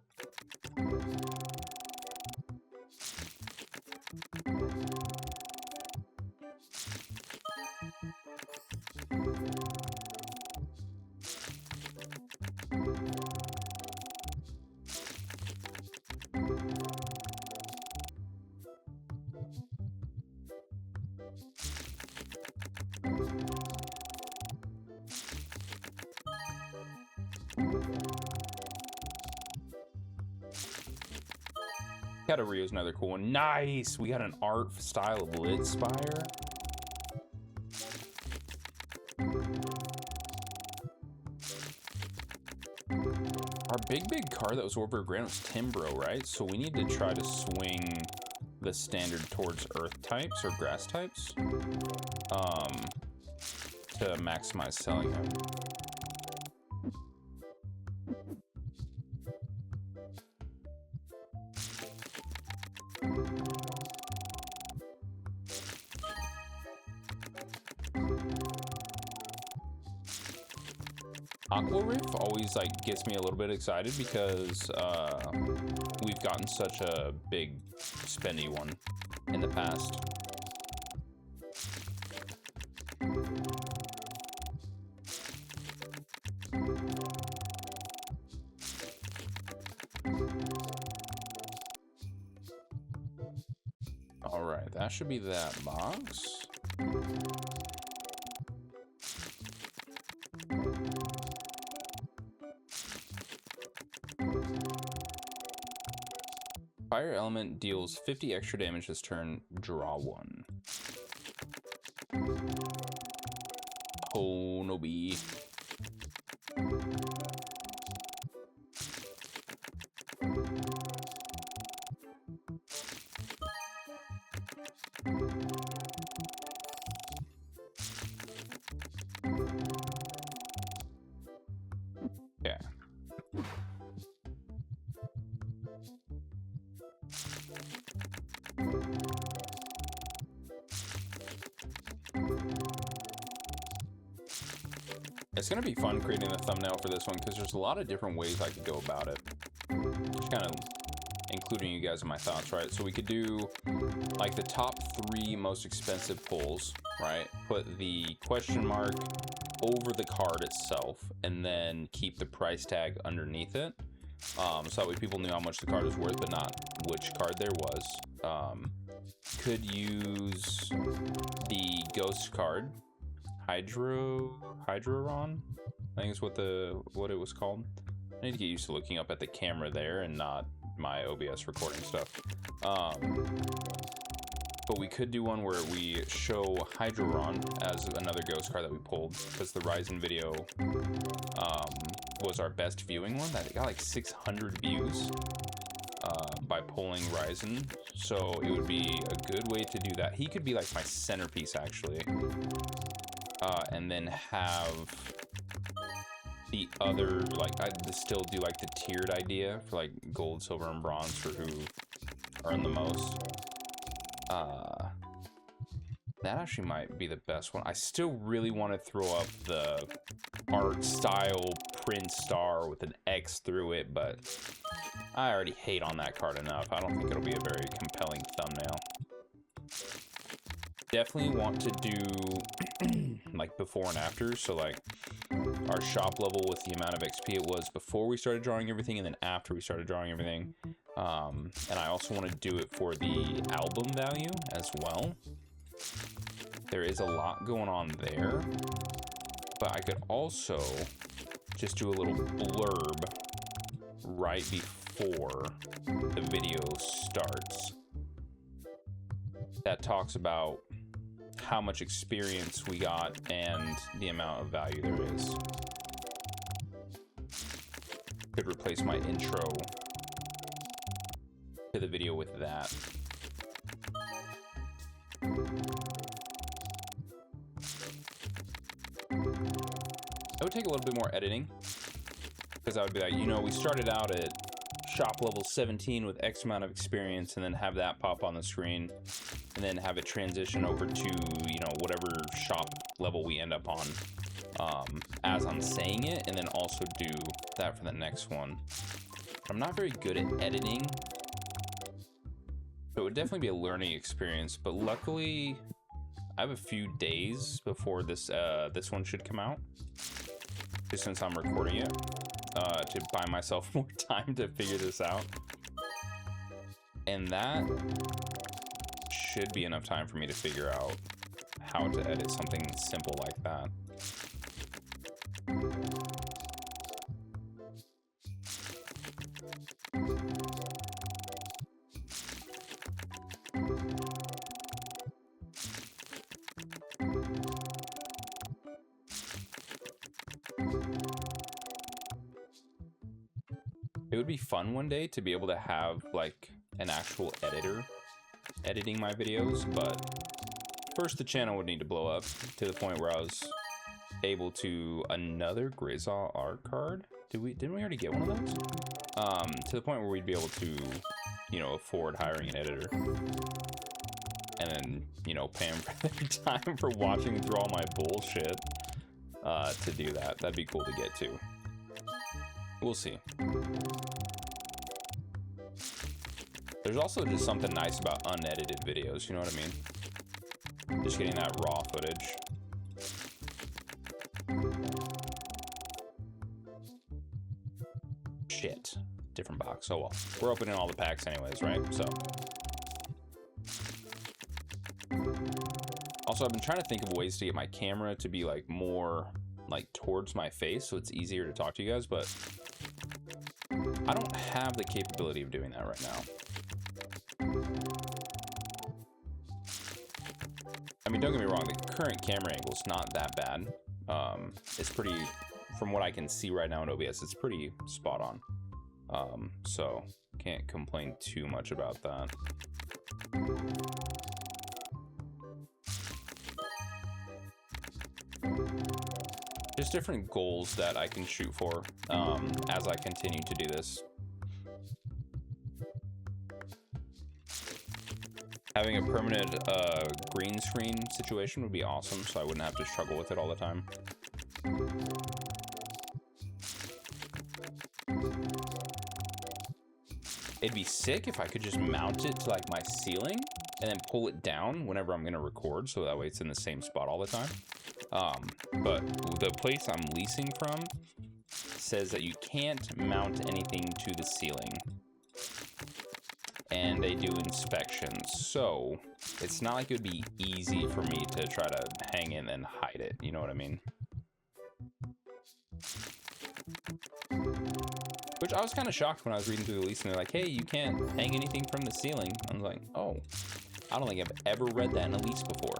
Katarina is another cool one. Nice! We got an art style lid spire. Our big card that was over Grand was Timbro, right? So we need to try to swing the standard towards earth types or grass types to maximize selling him. Aqua Riff always like gets me a little bit excited because we've gotten such a big spendy one in the past. All right, that should be that box. Fire element deals 50 extra damage this turn. Draw one. Oh, no be. Yeah. It's gonna be fun creating a thumbnail for this one because there's a lot of different ways I could go about it. Just kind of including you guys in my thoughts, right? So we could do like the top 3 most expensive pulls, right? Put the question mark over the card itself and then keep the price tag underneath it. So that way people knew how much the card was worth, but not which card there was. Could use the ghost card. Hydroron, I think is what it was called. I need to get used to looking up at the camera there and not my OBS recording stuff. But we could do one where we show Hydroron as another ghost card that we pulled, because the Ryzen video was our best viewing one. That got like 600 views by pulling Ryzen, so it would be a good way to do that. He could be like my centerpiece actually. And then have the other, like, I'd still do like the tiered idea for like gold, silver, and bronze for who earn the most. That actually might be the best one. I still really want to throw up the art style print star with an X through it, but I already hate on that card enough. I don't think it'll be a very compelling thumbnail. Definitely want to do like before and after, so like our shop level with the amount of XP it was before we started drawing everything and then after we started drawing everything. And I also want to do it for the album value as well. There is a lot going on there, but I could also just do a little blurb right before the video starts that talks about how much experience we got and the amount of value there is. Could replace my intro to the video with that. It would take a little bit more editing, because I would be like, you know, we started out at shop level 17 with X amount of experience, and then have that pop on the screen, and then have it transition over to, you know, whatever shop level we end up on as I'm saying it, and then also do that for the next one. I'm not very good at editing, so it would definitely be a learning experience, but luckily I have a few days before this this one should come out, just since I'm recording it, to buy myself more time to figure this out. And that should be enough time for me to figure out how to edit something simple like that. It would be fun one day to be able to have like an actual editor editing my videos, but first the channel would need to blow up to the point where I was able to another Grizzaw art card. Didn't we already get one of those? To the point where we'd be able to, you know, afford hiring an editor, and then, you know, pay him for their time for watching through all my bullshit to do that. That'd be cool to get to. We'll see. There's also just something nice about unedited videos, you know what I mean? Just getting that raw footage. Shit. Different box. Oh well. We're opening all the packs anyways, right? So. Also, I've been trying to think of ways to get my camera to be like more like towards my face so it's easier to talk to you guys, but I don't have the capability of doing that right now. I mean, don't get me wrong, the current camera angle is not that bad. It's pretty, from what I can see right now in OBS, it's pretty spot on. So can't complain too much about that. Just different goals that I can shoot for as I continue to do this. Having a permanent green screen situation would be awesome, so I wouldn't have to struggle with it all the time. It'd be sick if I could just mount it to like my ceiling and then pull it down whenever I'm gonna record, so that way it's in the same spot all the time. But the place I'm leasing from says that you can't mount anything to the ceiling, and they do inspections, so it's not like it would be easy for me to try to hang in and hide it, you know what I mean? Which I was kind of shocked when I was reading through the lease and they're like, hey, you can't hang anything from the ceiling. I was like, oh, I don't think I've ever read that in a lease before.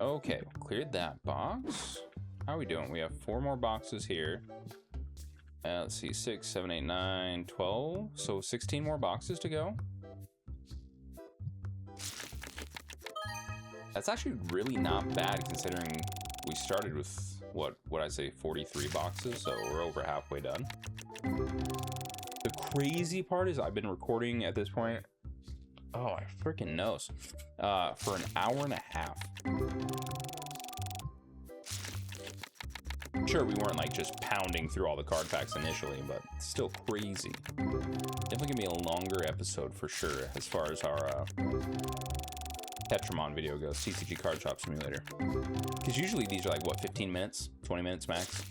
Okay, cleared that box. How are we doing? We have 4 more boxes here. Let's see, 6, 7, 8, 9, 12. So 16 more boxes to go. That's actually really not bad considering we started with, what I say, 43 boxes, so we're over halfway done. The crazy part is I've been recording at this point, oh, I freaking knows, for an hour and a half. Sure, we weren't like just pounding through all the card packs initially, but it's still crazy. Definitely gonna be a longer episode for sure as far as our Tetramon video goes, TCG Card Shop Simulator. Because usually these are like, what, 15 minutes, 20 minutes max?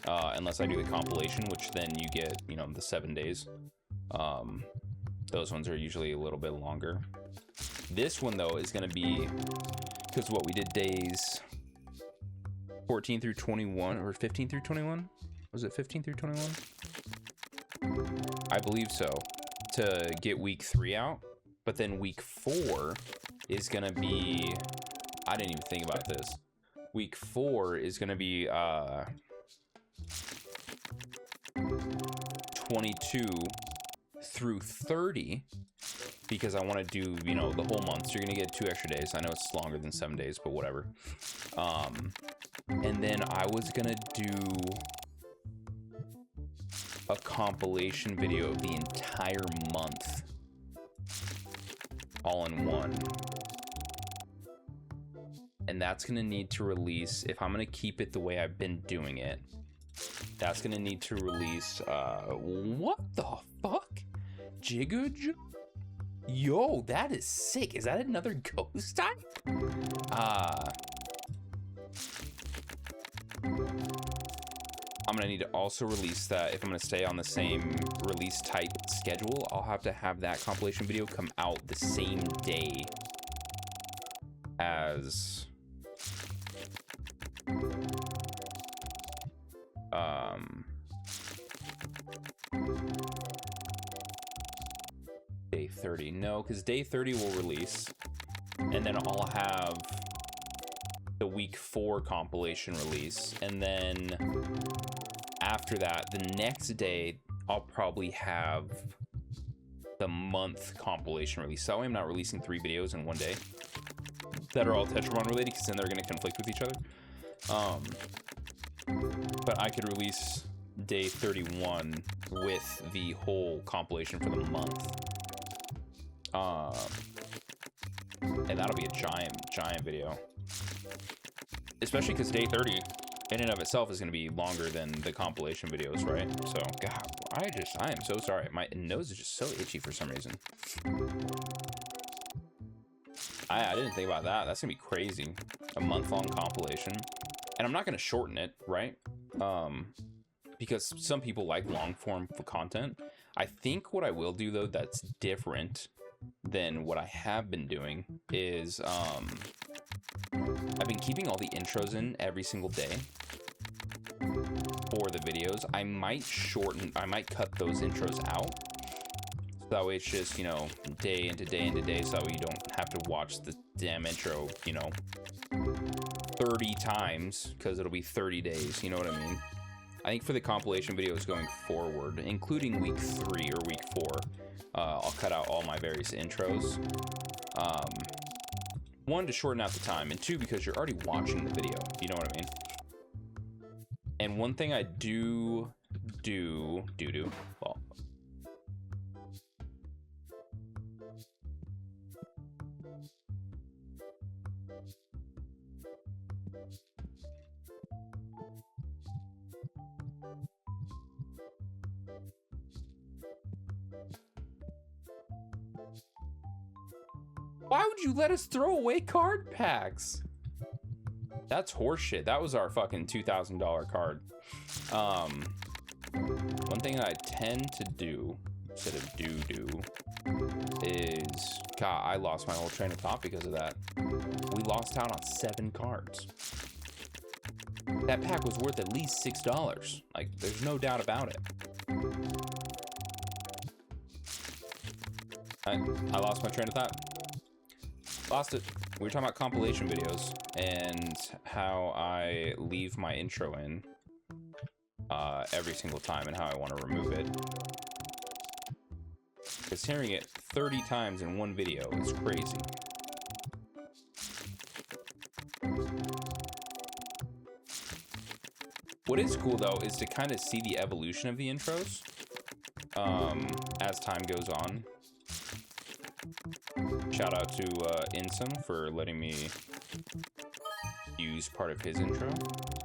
Unless I do the compilation, which then you get, you know, the 7 days. Those ones are usually a little bit longer. This one, though, is going to be, because what, we did days 14 through 21, or 15 through 21? Was it 15 through 21? I believe so, to get week 3 out. But then week 4 is going to be, I didn't even think about this. Week 4 is going to be 22 through 30, because I want to do, you know, the whole month. So you're going to get 2 extra days. I know it's longer than 7 days, but whatever. And then I was going to do a compilation video of the entire month, all in one. And that's going to need to release, if I'm going to keep it the way I've been doing it, that's going to need to release, what the fuck? Jigga? Yo, that is sick. Is that another ghost type? I'm going to need to also release that. If I'm going to stay on the same release type schedule, I'll have to have that compilation video come out the same day as day 30. No, because day 30 will release, and then I'll have the week 4 compilation release, and then after that, the next day, I'll probably have the month compilation release. So I'm not releasing 3 videos in one day that are all Tetramon related, because then they're going to conflict with each other. But I could release day 31 with the whole compilation for the month. And that'll be a giant video. Especially because day 30 in and of itself is going to be longer than the compilation videos, right? So, God, I am so sorry. My nose is just so itchy for some reason. I didn't think about that. That's going to be crazy. A month-long compilation. And I'm not going to shorten it, right? Because some people like long-form content. I think what I will do, though, that's different than what I have been doing is I've been keeping all the intros in every single day for the videos. I might cut those intros out. So that way it's just, you know, day into day into day, so that way you don't have to watch the damn intro, you know, 30 times, because it'll be 30 days, you know what I mean? I think for the compilation videos going forward, including week 3 or week 4, I'll cut out all my various intros. 1, to shorten out the time, and 2, because you're already watching the video, you know what I mean? And one thing I do, well, why would you let us throw away card packs? That's horseshit. That was our fucking $2,000 card. One thing that I tend to do, instead of do, is... God, I lost my whole train of thought because of that. We lost out on 7 cards. That pack was worth at least $6. Like, there's no doubt about it. I lost my train of thought. Lost it. We were talking about compilation videos and how I leave my intro in every single time and how I want to remove it. Because hearing it 30 times in one video is crazy. What is cool though is to kind of see the evolution of the intros as time goes on. Shout out to Insum for letting me use part of his intro,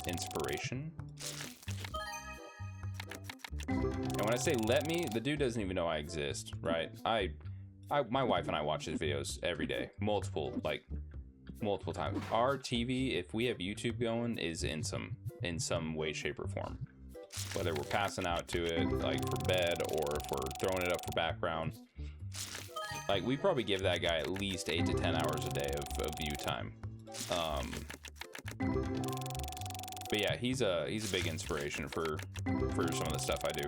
inspiration. And when I say let me, the dude doesn't even know I exist, right? My wife and I watch his videos every day, multiple times. Our TV, if we have YouTube going, is in some way, shape, or form. Whether we're passing out to it, like for bed, or if we're throwing it up for background. Like, we probably give that guy at least 8 to 10 hours a day of view time. But yeah, he's a big inspiration for some of the stuff I do.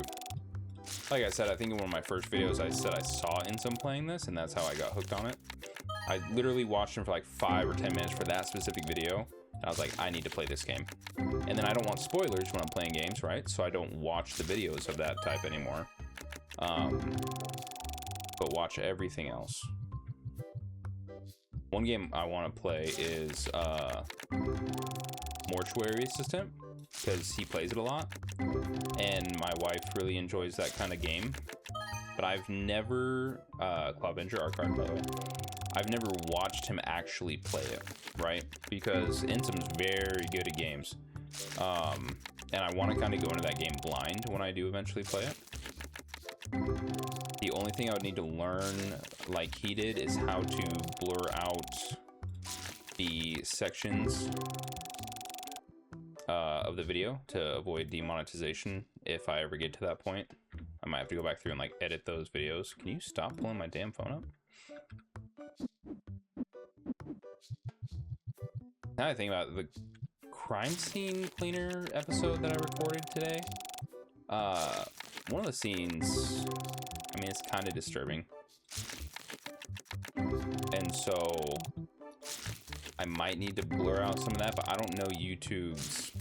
Like I said, I think in one of my first videos, I said I saw Insum playing this, and that's how I got hooked on it. I literally watched him for like 5 or 10 minutes for that specific video, and I was like, I need to play this game. And then I don't want spoilers when I'm playing games, right? So I don't watch the videos of that type anymore. But watch everything else. One game I want to play is Mortuary Assistant, because he plays it a lot, and my wife really enjoys that kind of game. But I've never, Cloud Avenger, our card, by the way, I've never watched him actually play it, right? Because Insum's very good at games. And I want to kind of go into that game blind when I do eventually play it. The only thing I would need to learn, like he did, is how to blur out the sections of the video to avoid demonetization if I ever get to that point. I might have to go back through and like edit those videos. Can you stop pulling my damn phone up? Now I think about the crime scene cleaner episode that I recorded today. One of the scenes, I mean, it's kind of disturbing. And so I might need to blur out some of that, but I don't know YouTube's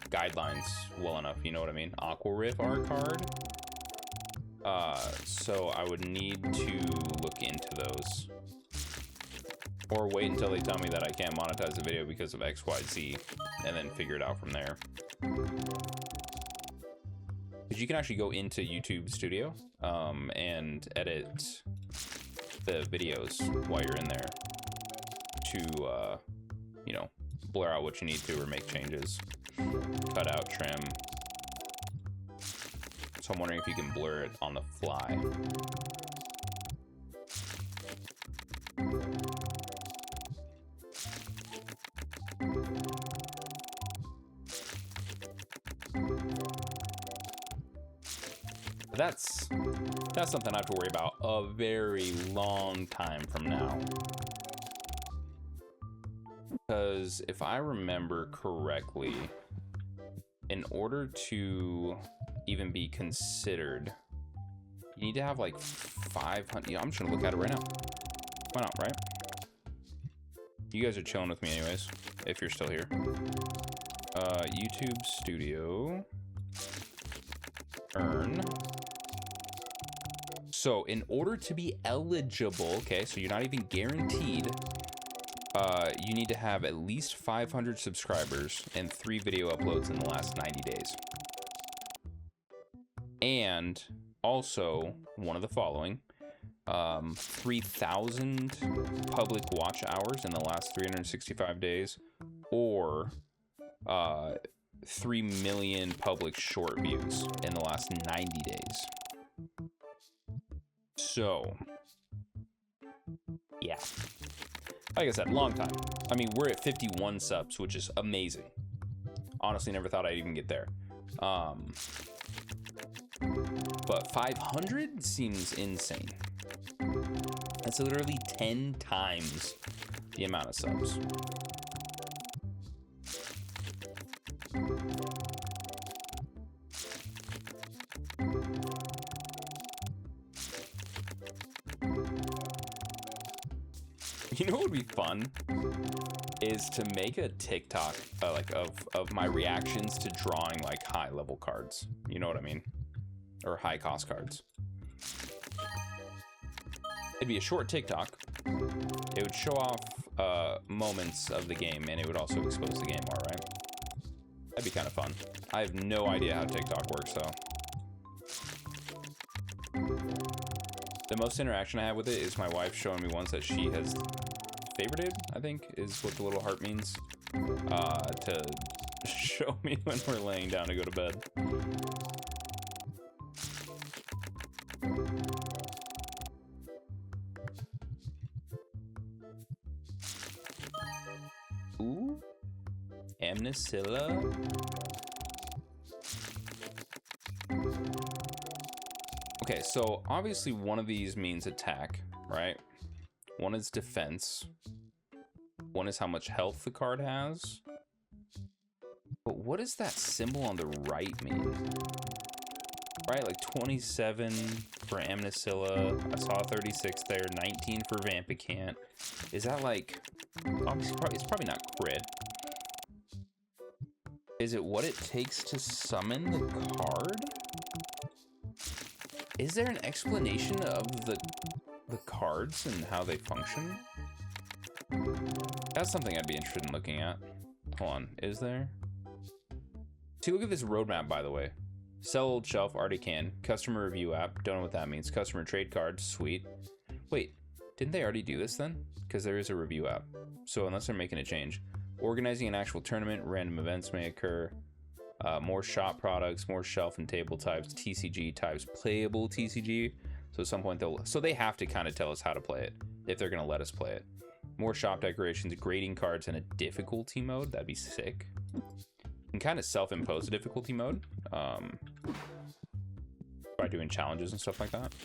guidelines well enough, you know what I mean? Aqua Riff art card. So I would need to look into those. Or wait until they tell me that I can't monetize the video because of XYZ, and then figure it out from there. Because you can actually go into YouTube Studio and edit the videos while you're in there to, you know, blur out what you need to or make changes, cut out, trim. So I'm wondering if you can blur it on the fly. That's something I have to worry about a very long time from now. Because if I remember correctly, in order to even be considered, you need to have like 500. Yeah, I'm just gonna look at it right now. Why not, right? You guys are chilling with me anyways, if you're still here. YouTube Studio. Earn. So in order to be eligible, okay, so you're not even guaranteed, you need to have at least 500 subscribers and 3 video uploads in the last 90 days. And also, one of the following, 3,000 public watch hours in the last 365 days, or 3 million public short views in the last 90 days. So, yeah. Like I said, long time. I mean, we're at 51 subs, which is amazing. Honestly, never thought I'd even get there. But 500 seems insane. That's literally 10 times the amount of subs. You know what would be fun is to make a TikTok like of my reactions to drawing like high level cards. You know what I mean? Or high cost cards. It'd be a short TikTok. It would show off moments of the game, and it would also expose the game more, right? That'd be kind of fun. I have no idea how TikTok works, though. The most interaction I have with it is my wife showing me ones that she has favorited, I think, is what the little heart means. To show me when we're laying down to go to bed. Ooh. Amnicilla. Okay, so obviously one of these means attack, right? One is defense. One is how much health the card has. But what does that symbol on the right mean? Right, like 27 for Amnicilla. I saw 36 there. 19 for Vampicant. Is that like... Obviously, it's probably not crit. Is it what it takes to summon the card? Is there an explanation of the cards and how they function? That's something I'd be interested in looking at. Hold on, is there? See, look at this roadmap, by the way. Sell old shelf, already can. Customer review app, don't know what that means. Customer trade cards, sweet. Wait, didn't they already do this then? Because there is a review app. So unless they're making a change. Organizing an actual tournament, random events may occur. More shop products, more shelf and table types, TCG types, playable TCG. So at some point they have to kind of tell us how to play it if they're going to let us play it. More shop decorations, grading cards in a difficulty mode. That'd be sick. You can kind of self-impose a difficulty mode by doing challenges and stuff like that.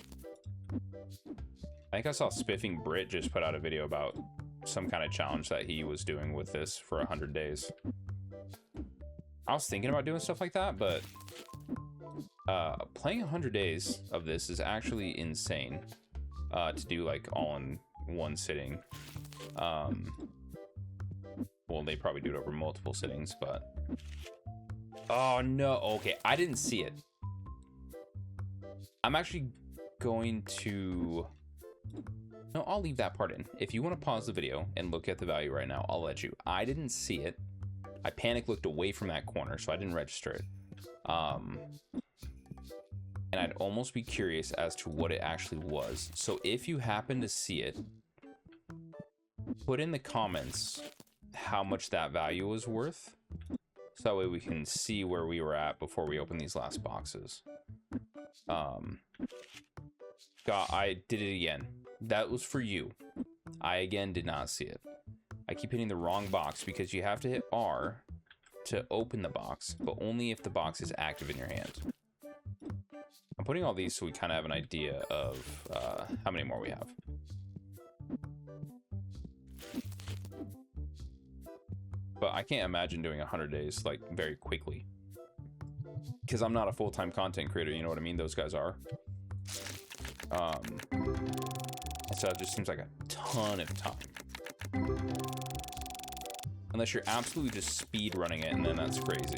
I think I saw Spiffing Brit just put out a video about some kind of challenge that he was doing with this for 100 days. I was thinking about doing stuff like that, but playing 100 days of this is actually insane to do like all in one sitting. Well, they probably do it over multiple sittings, but... Oh, no. Okay, I didn't see it. I'm actually going to... No, I'll leave that part in. If you want to pause the video and look at the value right now, I'll let you. I didn't see it. I panic looked away from that corner, so I didn't register it. And I'd almost be curious as to what it actually was. So if you happen to see it, put in the comments how much that value was worth. So that way we can see where we were at before we open these last boxes. God, I did it again. That was for you. I again did not see it. I keep hitting the wrong box because you have to hit R to open the box, but only if the box is active in your hand. I'm putting all these so we kind of have an idea of how many more we have. But I can't imagine doing 100 days like very quickly. Because I'm not a full-time content creator, you know what I mean? Those guys are. So it just seems like a ton of time. Unless you're absolutely just speed running it, and then that's crazy.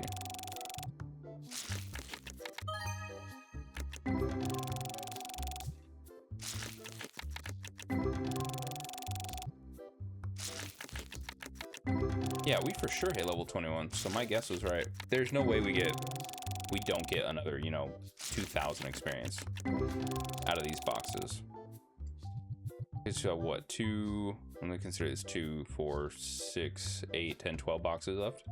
Yeah, we for sure hit level 21, so my guess was right. There's no way we don't get another, 2,000 experience out of these boxes. It's what, I'm gonna consider this 2, 4, 6, 8, 10, 12 boxes left.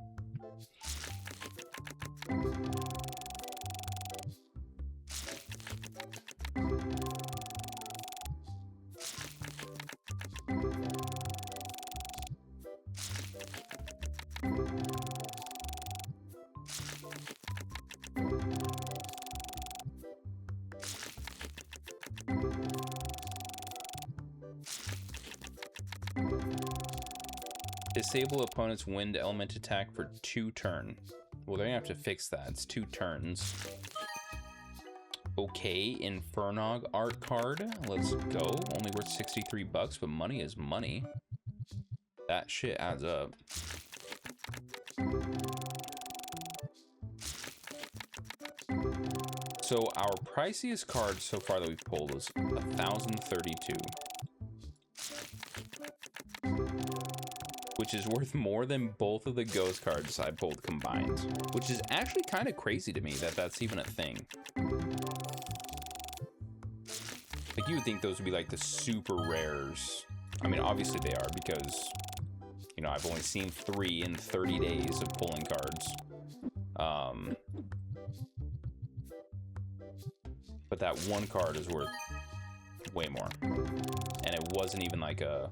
Disable opponent's wind element attack for 2 turns. Well, they're gonna have to fix that. It's 2 turns. Okay, Infernog art card. Let's go. Only worth 63 bucks, but money is money. That shit adds up. So our priciest card so far that we've pulled was 1,032. which is worth more than both of the ghost cards I pulled combined, which is actually kind of crazy to me that that's even a thing. Like, you would think those would be like the super rares. I mean, obviously they are, because, you know, I've only seen 3 in 30 days of pulling cards. But that one card is worth way more. And it wasn't even like a...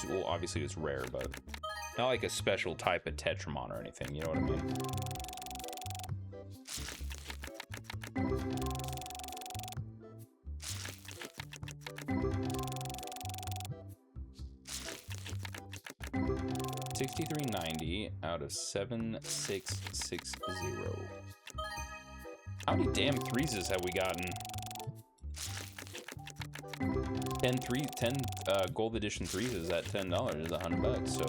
Well, obviously it's rare, but not like a special type of Tetramon or anything, you know what I mean? $63.90 out of 7660. How many damn threeses have we gotten? 10 gold edition threeses at $10 is $100, so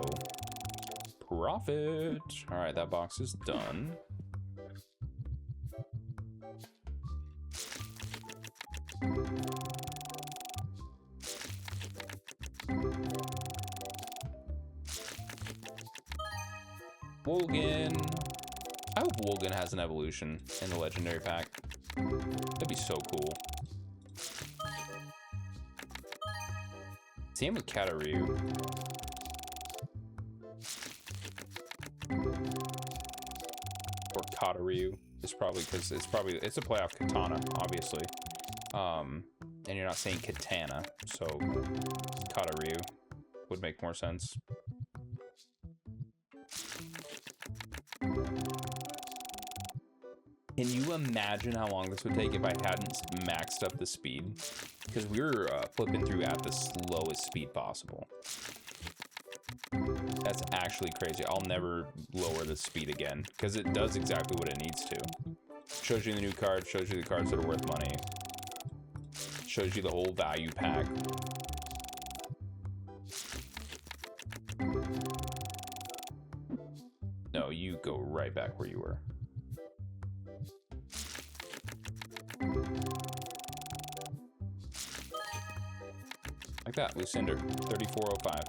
profit. All right, that box is done. Wolgan. I hope Wolgan has an evolution in the legendary pack. That'd be so cool. Same with Kataryu. Or Kataryu. It's probably because it's a playoff katana, obviously. And you're not saying katana, so Kataryu would make more sense. Can you imagine how long this would take if I hadn't maxed up the speed? Because we were flipping through at the slowest speed possible. That's actually crazy. I'll never lower the speed again, because it does exactly what it needs to. Shows you the new cards, shows you the cards that are worth money. Shows you the whole value pack. No, you go right back where you were. Like that, Lucinder, 3405.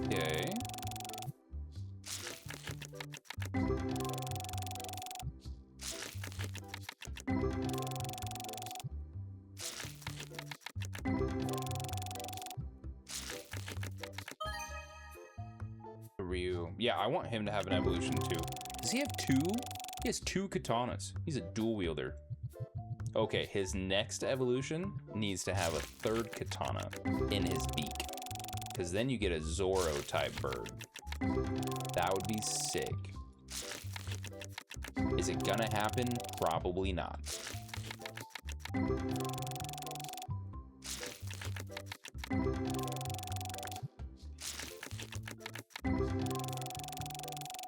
Okay. Ryu. Yeah, I want him to have an evolution too. Does he have 2? He has 2 katanas. He's a dual wielder. Okay, his next evolution needs to have a 3rd katana in his beak. Because then you get a Zoro type bird. That would be sick. Is it gonna happen? Probably not.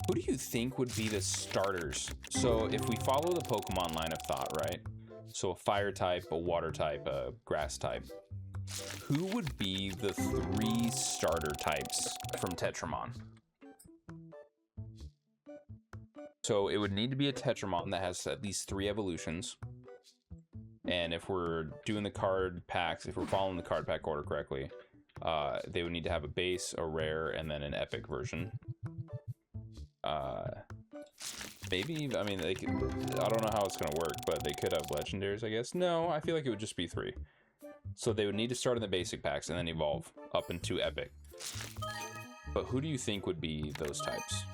Who do you think would be the starters? So if we follow the Pokemon line of thought, right? So a fire type, a water type, a grass type. Who would be the 3 starter types from Tetramon? So it would need to be a Tetramon that has at least 3 evolutions. And if we're doing the card packs, if we're following the card pack order correctly, they would need to have a base, a rare, and then an epic version. Maybe, I mean, they could, I don't know how it's going to work, but they could have legendaries, I guess. No, I feel like it would just be 3. So they would need to start in the basic packs and then evolve up into epic. But who do you think would be those types?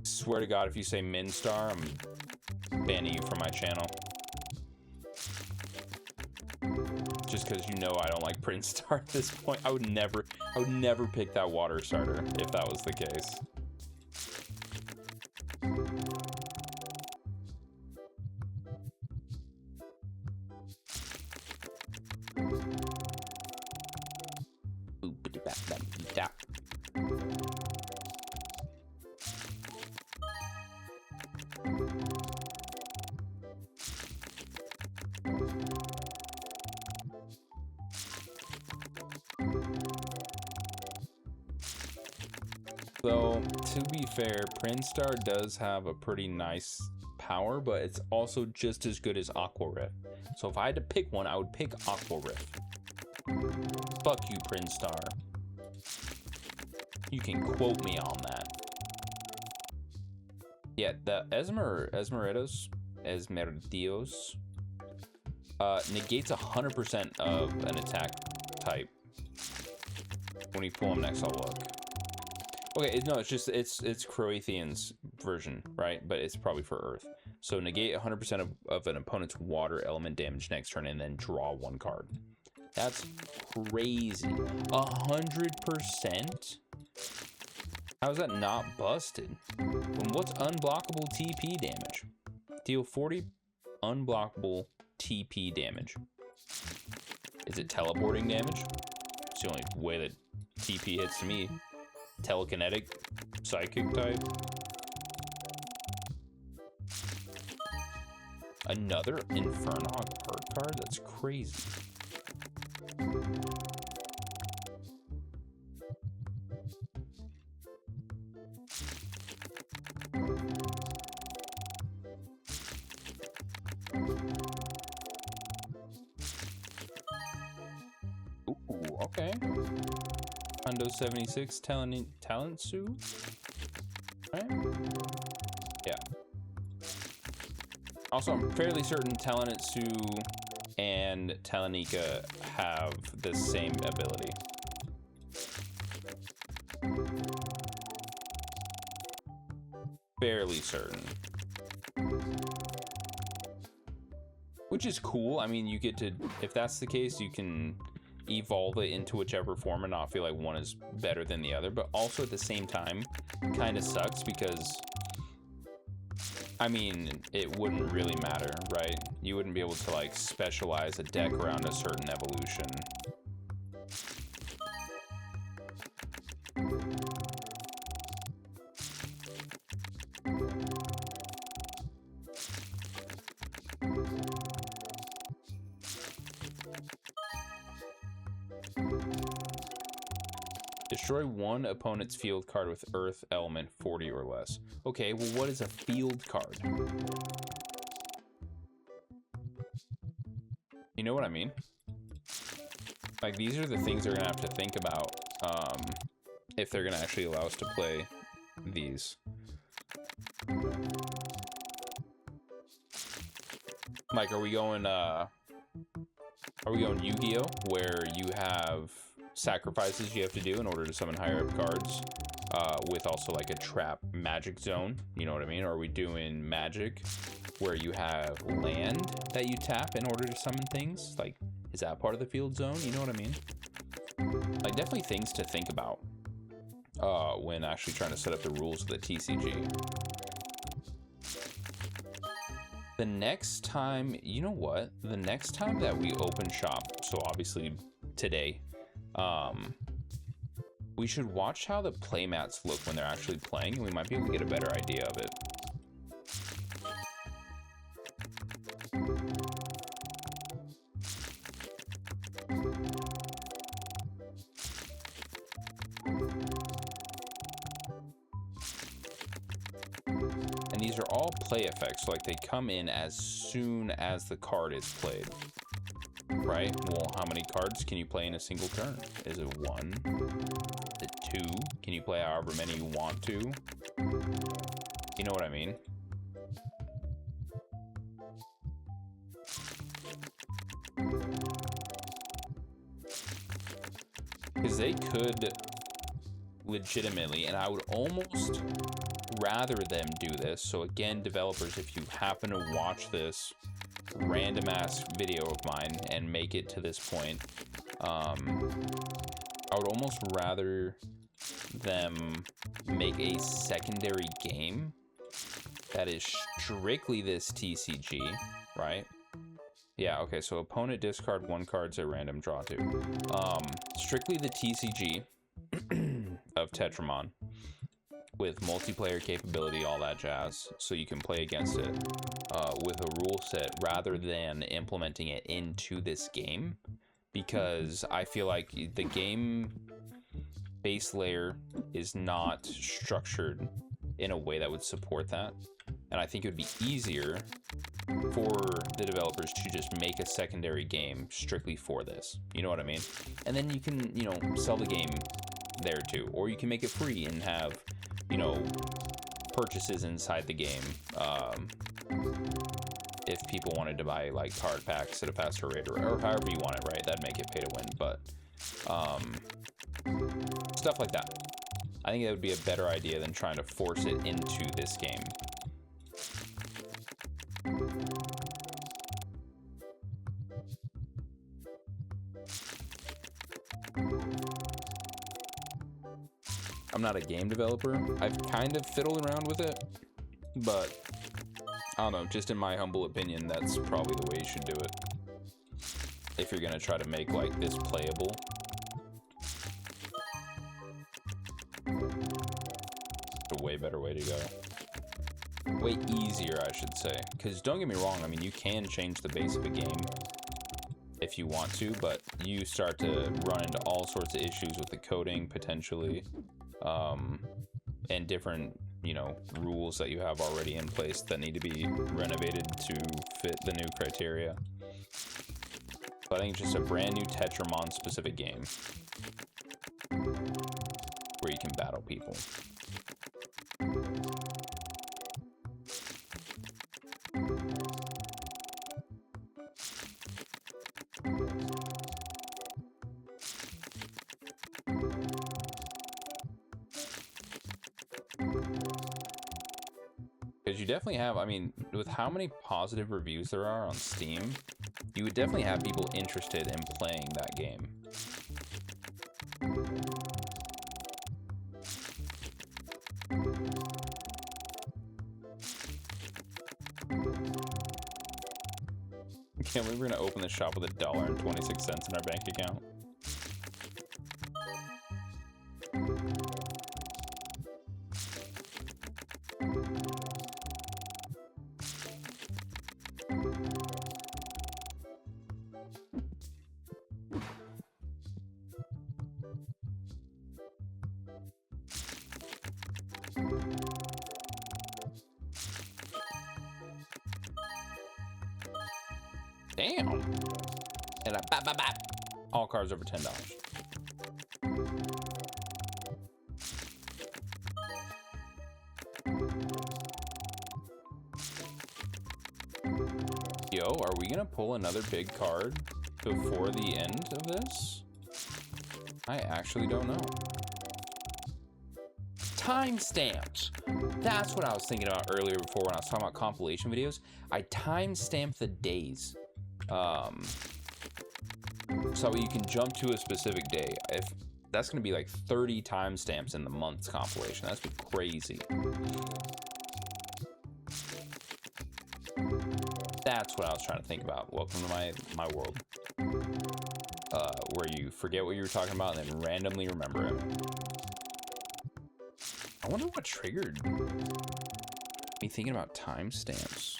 Swear to God, if you say Minstar, I'm banning you from my channel. Just because you know I don't like Prince Star at this point. I would never pick that water starter if that was the case. Though, to be fair, Prince Star does have a pretty nice power, but it's also just as good as Aqua Rift. So if I had to pick one, I would pick Aqua Rift. Fuck you, Prince Star. You can quote me on that. Yeah, the Esmeraldas negates 100% of an attack type. When we pull him next, I'll look. Okay, no, it's just it's Croatian's version, right? But it's probably for Earth. So negate 100% of an opponent's water element damage next turn, and then draw one card. That's crazy. 100%. How is that not busted? And what's unblockable TP damage? Deal 40 unblockable TP damage. Is it teleporting damage? It's the only way that TP hits me. Telekinetic, psychic type. Another Infernog art card? That's crazy. Ooh, okay. Hundo 76, Talentsu? Right? Yeah. Also, I'm fairly certain Talentsu and Talanika have the same ability. Fairly certain. Which is cool. I mean, you get to, if that's the case, you can evolve it into whichever form and not feel like one is better than the other. But also at the same time, kind of sucks because, I mean, it wouldn't really matter, right? You wouldn't be able to like specialize a deck around a certain evolution. Destroy one opponent's field card with Earth element 40 or less. Okay, well, what is a field card? You know what I mean? Like, these are the things they're gonna have to think about if they're gonna actually allow us to play these. Like, are we going Yu-Gi-Oh, where you have sacrifices you have to do in order to summon higher up cards, with also like a trap magic zone, you know what I mean? Or are we doing Magic where you have land that you tap in order to summon things? Like, is that part of the field zone? You know what I mean? Like, definitely things to think about when actually trying to set up the rules of the TCG. The next time, you know what? The next time that we open shop, so obviously today, we should watch how the playmats look when they're actually playing, and we might be able to get a better idea of it. And these are all play effects, so like they come in as soon as the card is played. Right? Well, how many cards can you play in a single turn? Is it 1? Is it 2? Can you play however many you want to? You know what I mean? Because they could legitimately, and I would almost rather them do this. So again, developers, if you happen to watch this random ass video of mine and make it to this point, I would almost rather them make a secondary game that is strictly this TCG, right? Yeah, okay, so opponent discard 1 cards at random, draw 2. Strictly the TCG of Tetramon with multiplayer capability, all that jazz, so you can play against it with a rule set rather than implementing it into this game, because I feel like the game base layer is not structured in a way that would support that. And I think it would be easier for the developers to just make a secondary game strictly for this. You know what I mean? And then you can, you know, sell the game there too. Or you can make it free and have, you know, purchases inside the game. If people wanted to buy like card packs at a faster rate, or however you want it, right? That'd make it pay to win. But stuff like that. I think that would be a better idea than trying to force it into this game. I'm not a game developer. I've kind of fiddled around with it, but I don't know, just in my humble opinion, that's probably the way you should do it. If you're gonna try to make like this playable. A way better way to go. Way easier, I should say. Because don't get me wrong, I mean, you can change the base of a game if you want to, but you start to run into all sorts of issues with the coding, potentially, and different, you know, rules that you have already in place that need to be renovated to fit the new criteria. But I think it's just a brand new Tetramon specific game where you can battle people. Because you definitely have, I mean, with how many positive reviews there are on Steam, you would definitely have people interested in playing that game. Can't believe we're gonna open the shop with $1.26 in our bank account. Damn. And a bap, bap, bap. All cards over $10. Yo, are we gonna pull another big card before the end of this? I actually don't know. Timestamps. That's what I was thinking about earlier before when I was talking about compilation videos. I timestamp the days. So you can jump to a specific day. If that's going to be like 30 timestamps in the month's compilation, that's be crazy. That's what I was trying to think about. Welcome to my world, where you forget what you were talking about and then randomly remember it. I wonder what triggered me thinking about timestamps.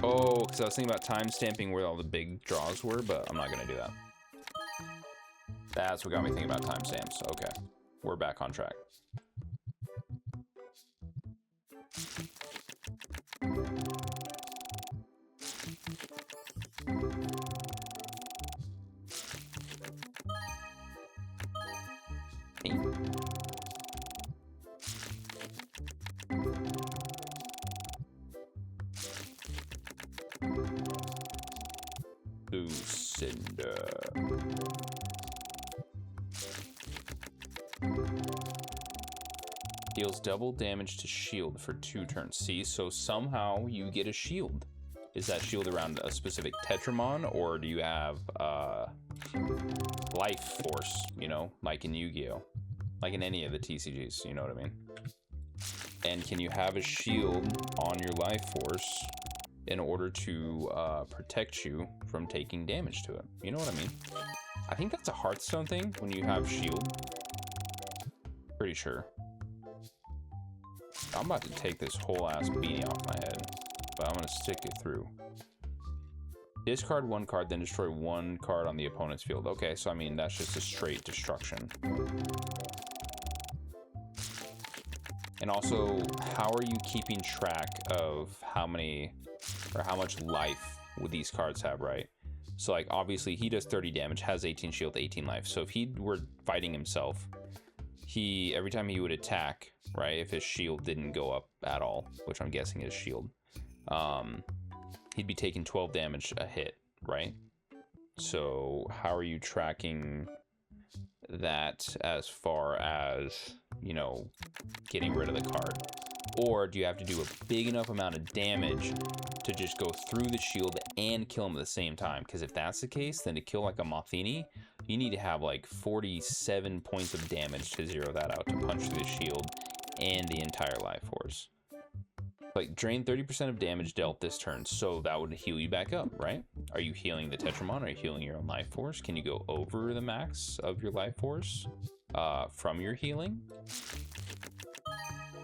Oh, because I was thinking about timestamping where all the big draws were, but I'm not going to do that. That's what got me thinking about timestamps. Okay, we're back on track. Lucinda. Deals double damage to shield for 2 turns. See, so somehow you get a shield. Is that shield around a specific Tetramon, or do you have life force, you know, like in Yu-Gi-Oh? Like in any of the TCGs, you know what I mean? And can you have a shield on your life force in order to protect you from taking damage to it? You know what I mean? I think that's a Hearthstone thing when you have shield. Pretty sure. I'm about to take this whole ass beanie off my head, but I'm gonna stick it through. Discard one card, then destroy one card on the opponent's field. Okay, so I mean, that's just a straight destruction. And also, how are you keeping track of how many or how much life would these cards have, right? So like, obviously he does 30 damage, has 18 shield, 18 life. So if he were fighting himself, every time he would attack, right, if his shield didn't go up at all, which I'm guessing is shield, he'd be taking 12 damage a hit, right? So how are you tracking that as far as, you know, getting rid of the card? Or do you have to do a big enough amount of damage to just go through the shield and kill him at the same time? Because if that's the case, then to kill like a Mothini, you need to have like 47 points of damage to zero that out to punch through the shield and the entire life force. Like, drain 30% of damage dealt this turn, so that would heal you back up, right? Are you healing the Tetramon? Are you healing your own life force? Can you go over the max of your life force from your healing?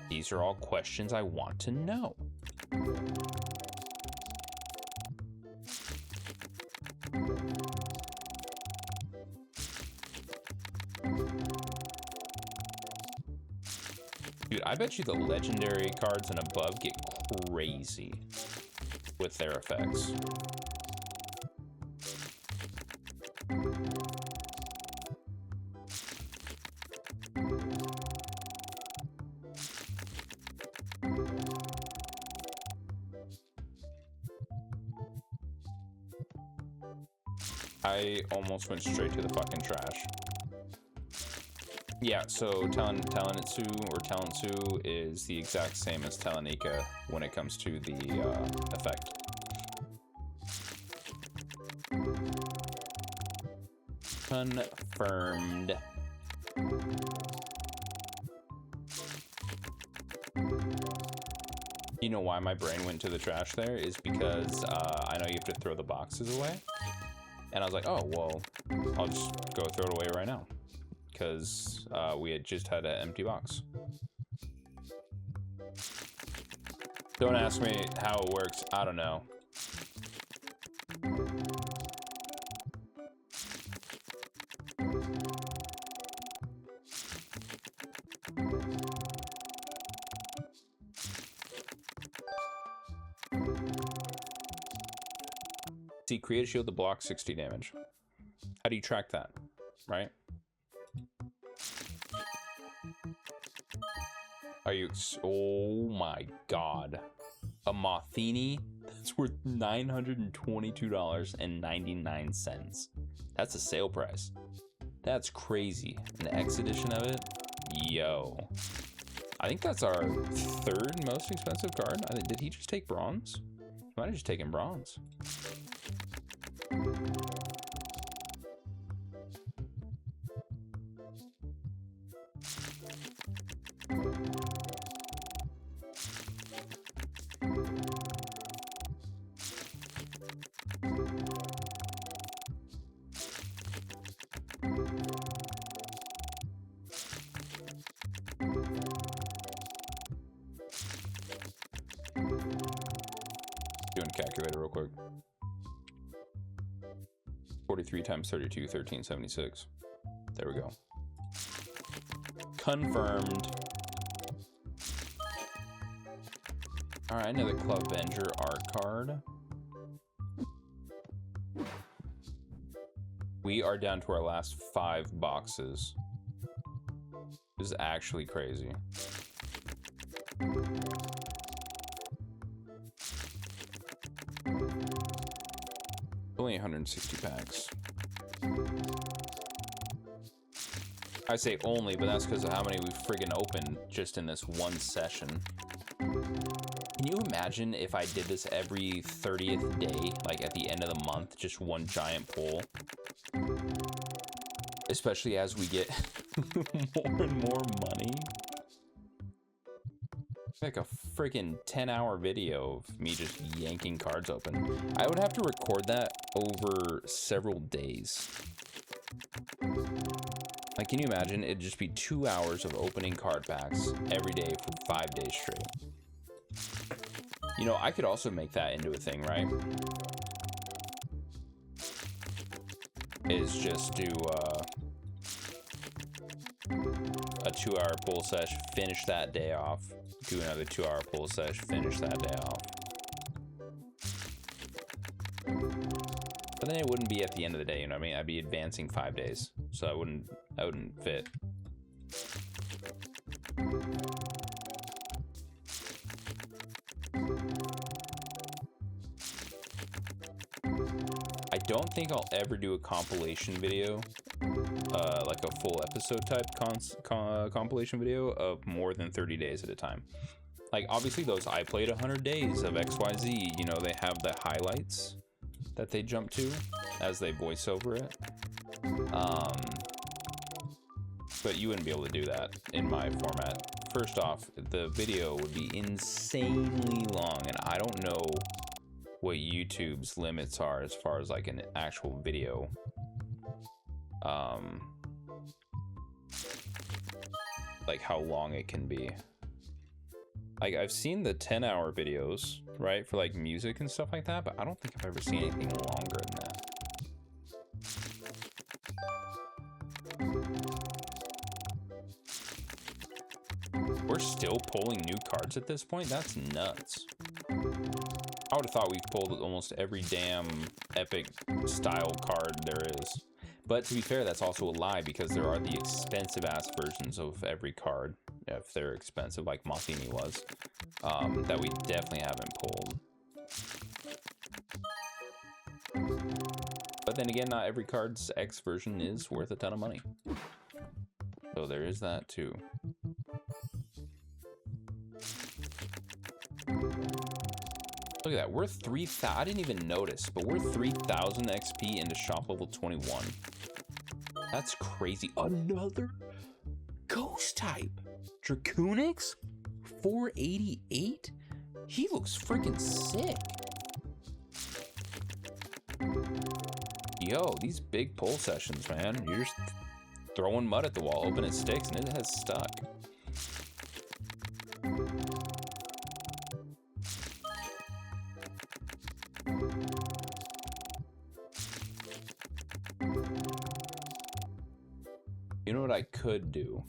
These are all questions I want to know. Dude, I bet you the legendary cards and above get crazy with their effects. I almost went straight to the fucking trash. Yeah, so Talenitsu or Talentsu is the exact same as Talenika when it comes to the effect. Confirmed. You know why my brain went to the trash there is because I know you have to throw the boxes away. And I was like, oh, well, I'll just go throw it away right now. Because we had just had an empty box. Don't ask me how it works. I don't know. See, create a shield to block 60 damage. How do you track that, right? Are you... Oh my god. A Mothini that's worth $922.99. That's a sale price. That's crazy. An X edition of it? Yo. I think that's our third most expensive card. Did he just take bronze? He might have just taken bronze. Doing a calculator real quick. 43 times 32, 1376. There we go. Confirmed. All right, another Clubvenger art card. We are down to our last 5 boxes. This is actually crazy. Only 160 packs. I say only, but that's because of how many we friggin' opened just in this one session. Can you imagine if I did this every 30th day, like at the end of the month, just one giant pull? Especially as we get more and more money. Like a freaking 10-hour video of me just yanking cards open. I would have to record that over several days. Like, can you imagine? It'd just be 2 hours of opening card packs every day for 5 days straight. You know, I could also make that into a thing, right? is just do a 2-hour pull sesh, finish that day off, do another 2-hour pull sesh, finish that day off. But then it wouldn't be at the end of the day, you know what I mean? I'd be advancing 5 days, so I wouldn't fit. I don't think I'll ever do a compilation video, like a full episode type compilation video of more than 30 days at a time. Like, obviously those I played 100 days of XYZ, you know, they have the highlights that they jump to as they voice over it. But you wouldn't be able to do that in my format. First off, the video would be insanely long, and I don't know what YouTube's limits are as far as like an actual video. Like how long it can be. Like, I've seen the 10-hour videos, right, for like music and stuff like that, but I don't think I've ever seen anything longer than that. We're still pulling new cards at this point? That's nuts. I would have thought we pulled almost every damn epic style card there is. But to be fair, that's also a lie, because there are the expensive ass versions of every card, if they're expensive, like Mothini was, that we definitely haven't pulled. But then again, not every card's X version is worth a ton of money. So there is that too. Look at that, we're 3,000, I didn't even notice, but we're 3,000 XP into shop level 21. That's crazy. Another ghost type. Dracoonix? 488? He looks freaking sick. Yo, these big pull sessions, man. You're just throwing mud at the wall, hoping it sticks, and it has stuck. You know what I could do?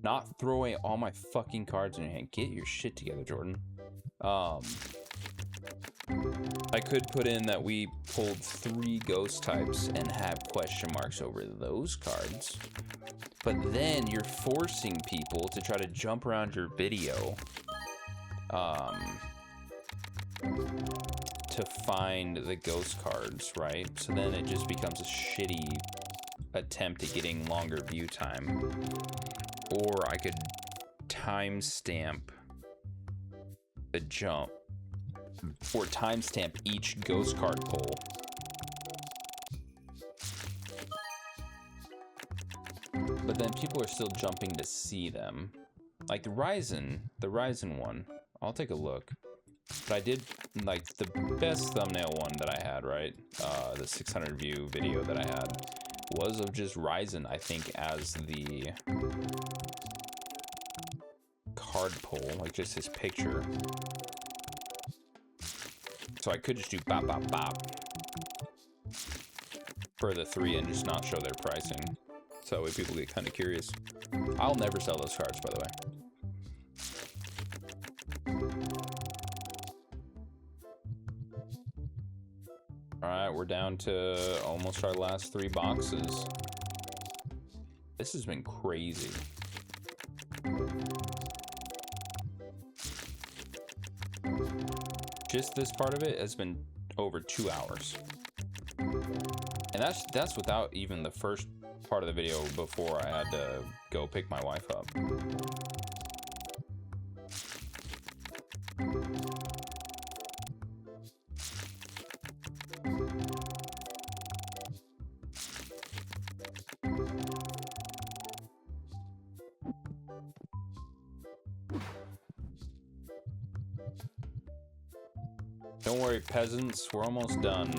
Not throw away all my fucking cards in your hand. Get your shit together, Jordan. I could put in that we pulled 3 ghost types and have question marks over those cards. But then you're forcing people to try to jump around your video to find the ghost cards, right? So then it just becomes a shitty attempt at getting longer view time. Or I could timestamp the jump, or timestamp each ghost card pull. But then people are still jumping to see them. Like the Ryzen one, I'll take a look. But I did, like, the best thumbnail one that I had, right? The 600 view video that I had was of just Ryzen, I think, as the card pull, like just his picture. So I could just do bop, bop, bop for the 3 and just not show their pricing. So that way people get kind of curious. I'll never sell those cards, by the way. Alright, we're down to almost our last 3 boxes. This has been crazy. Just this part of it has been over 2 hours. And that's without even the first part of the video before I had to go pick my wife up. Don't worry, peasants, we're almost done.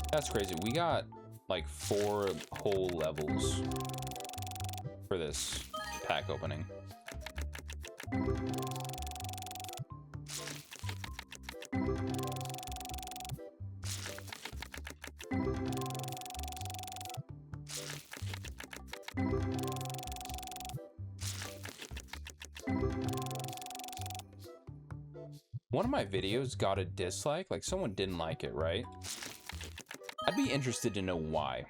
That's crazy. We got like 4 whole levels for this pack opening. One of my videos got a dislike, like someone didn't like it, right? I'd be interested to know why.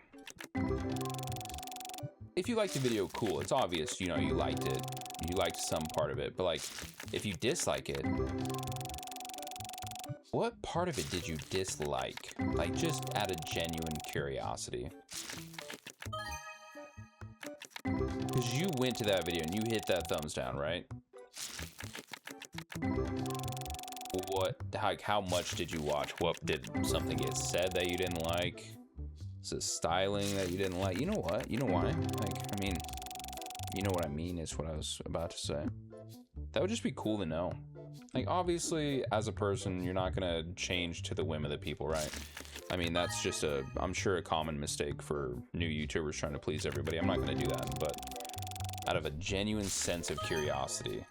If you liked the video, cool. It's obvious, you know, you liked it. You liked some part of it, but like, if you dislike it, what part of it did you dislike? Like, just out of genuine curiosity. Because you went to that video and you hit that thumbs down, right? What, like, how much did you watch? What, did something get said that you didn't like? Is it styling that you didn't like? You know what? You know why? Like, I mean, you know what I mean is what I was about to say. That would just be cool to know. Like, obviously, as a person, you're not gonna change to the whim of the people, right? I mean, that's just a, I'm sure, a common mistake for new YouTubers trying to please everybody. I'm not gonna do that, but out of a genuine sense of curiosity,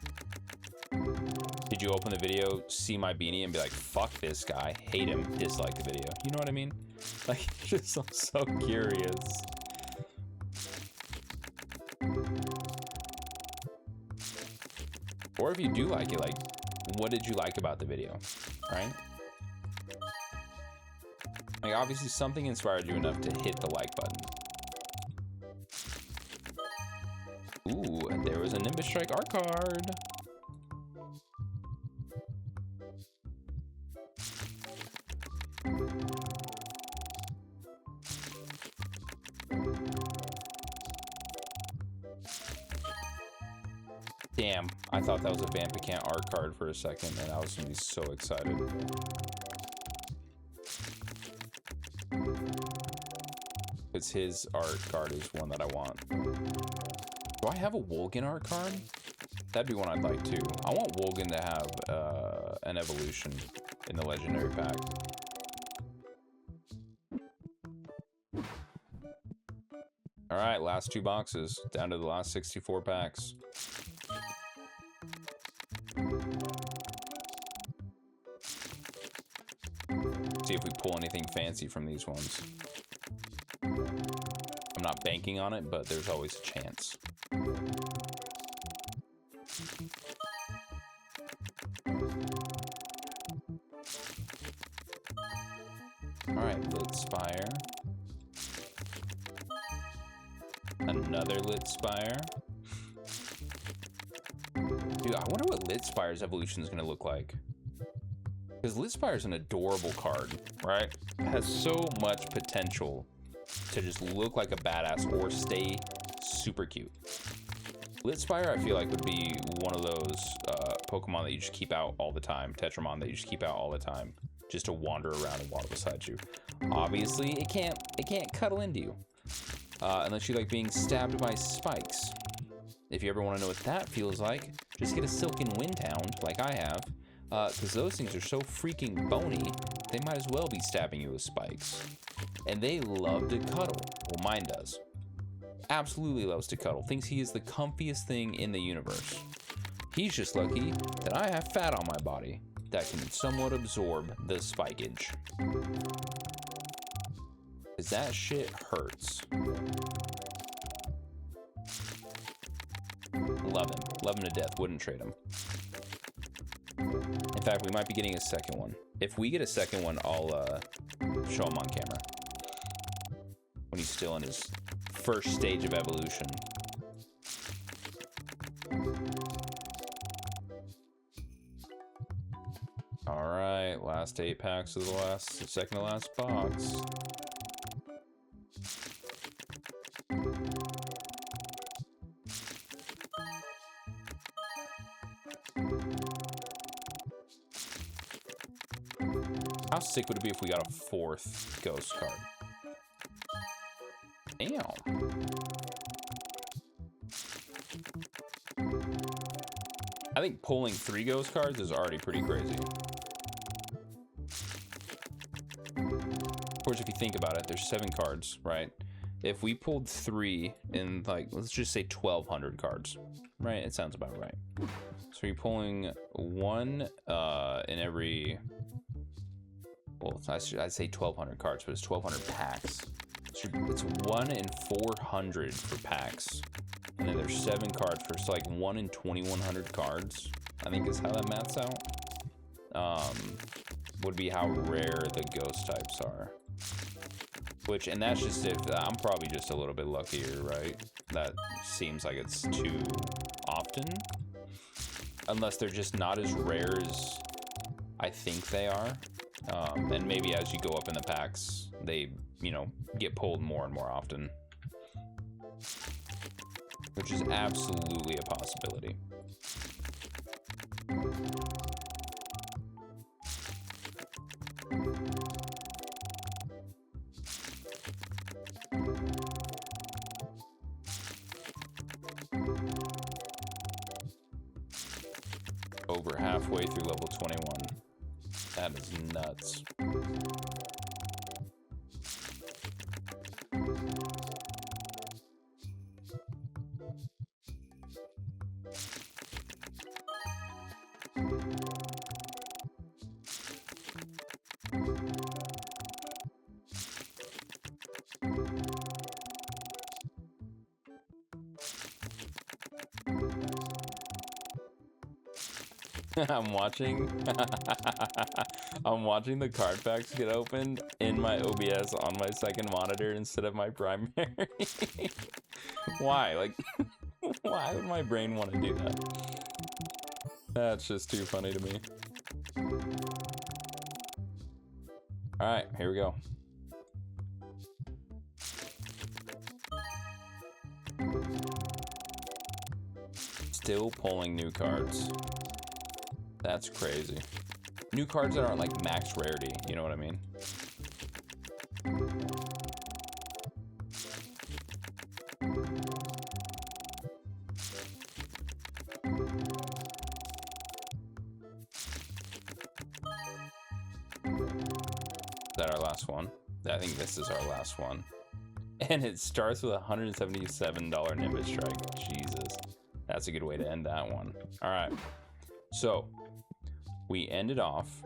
did you open the video, see my beanie, and be like, fuck this guy, hate him, dislike the video? You know what I mean? Like, just I'm so curious. Or if you do like it, like, what did you like about the video, right? Like, obviously something inspired you enough to hit the like button. Ooh, and there was a Nimbus Strike art card. Damn, I thought that was a Vampicant art card for a second, and I was gonna be so excited. It's his art card is one that I want. Do I have a Wolgan art card? That'd be one I'd like too. I want Wolgan to have an evolution in the legendary pack. All right, last 2 boxes, down to the last 64 packs. See if we pull anything fancy from these ones. I'm not banking on it, but there's always a chance. Alright, Lit Spire. Another Lit Spire. Dude, I wonder what Lit Spire's evolution is going to look like. Because Lit Spire is an adorable card, right? It has so much potential to just look like a badass or stay super cute. Lit Spire, I feel like, would be one of those Pokemon that you just keep out all the time. Tetramon that you just keep out all the time, just to wander around and waddle beside you. Obviously, it can't cuddle into you unless you like being stabbed by spikes. If you ever want to know what that feels like, just get a Silken Windhound like I have. Because those things are so freaking bony, they might as well be stabbing you with spikes. And they love to cuddle. Well, mine does. Absolutely loves to cuddle. Thinks he is the comfiest thing in the universe. He's just lucky that I have fat on my body that can somewhat absorb the spikeage. Because that shit hurts. Love him. Love him to death. Wouldn't trade him. In fact, we might be getting a second one. If we get a second one, I'll show him on camera. When he's still in his first stage of evolution. Alright, last 8 packs of the second to last box. How sick would it be if we got a 4th ghost card? Damn. I think pulling 3 ghost cards is already pretty crazy. Of course, if you think about it, there's 7 cards, right? If we pulled 3 in, like, let's just say 1,200 cards, right? It sounds about right. So you're pulling 1 in every Well, I'd say 1,200 cards, but it's 1,200 packs. So it's 1 in 400 for packs. And then there's 7 cards for, so like 1 in 2,100 cards, I think is how that maths out. Would be how rare the ghost types are. Which, and that's just if, I'm probably just a little bit luckier, right? That seems like it's too often. Unless they're just not as rare as I think they are. And maybe as you go up in the packs, they, you know, get pulled more and more often. Which is absolutely a possibility. Over halfway through level 21. That is nuts. I'm watching I'm watching the card packs get opened in my OBS on my second monitor instead of my primary. Why? Like, why would my brain want to do that? That's just too funny to me. Alright, here we go. Still pulling new cards. That's crazy. New cards that aren't like max rarity, you know what I mean? Is that our last one? I think this is our last one. And it starts with a $177 Nimbus Strike. Jesus. That's a good way to end that one. Alright. So, we ended off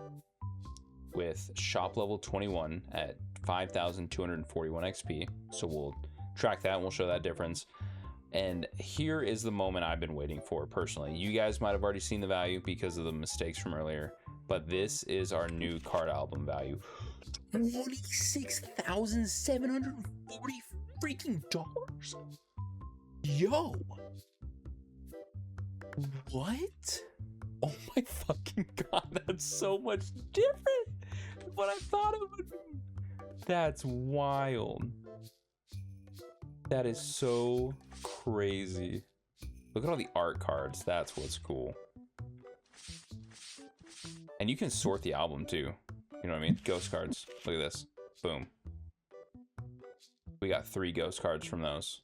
with shop level 21 at 5,241 XP. So we'll track that and we'll show that difference. And here is the moment I've been waiting for personally. You guys might have already seen the value because of the mistakes from earlier, but this is our new card album value. 26,740 freaking dollars. Yo. What? Oh my fucking god, that's so much different than what I thought it would be. That's wild. That is so crazy. Look at all the art cards. That's what's cool. And you can sort the album too. You know what I mean? Ghost cards. Look at this. Boom. We got 3 ghost cards from those.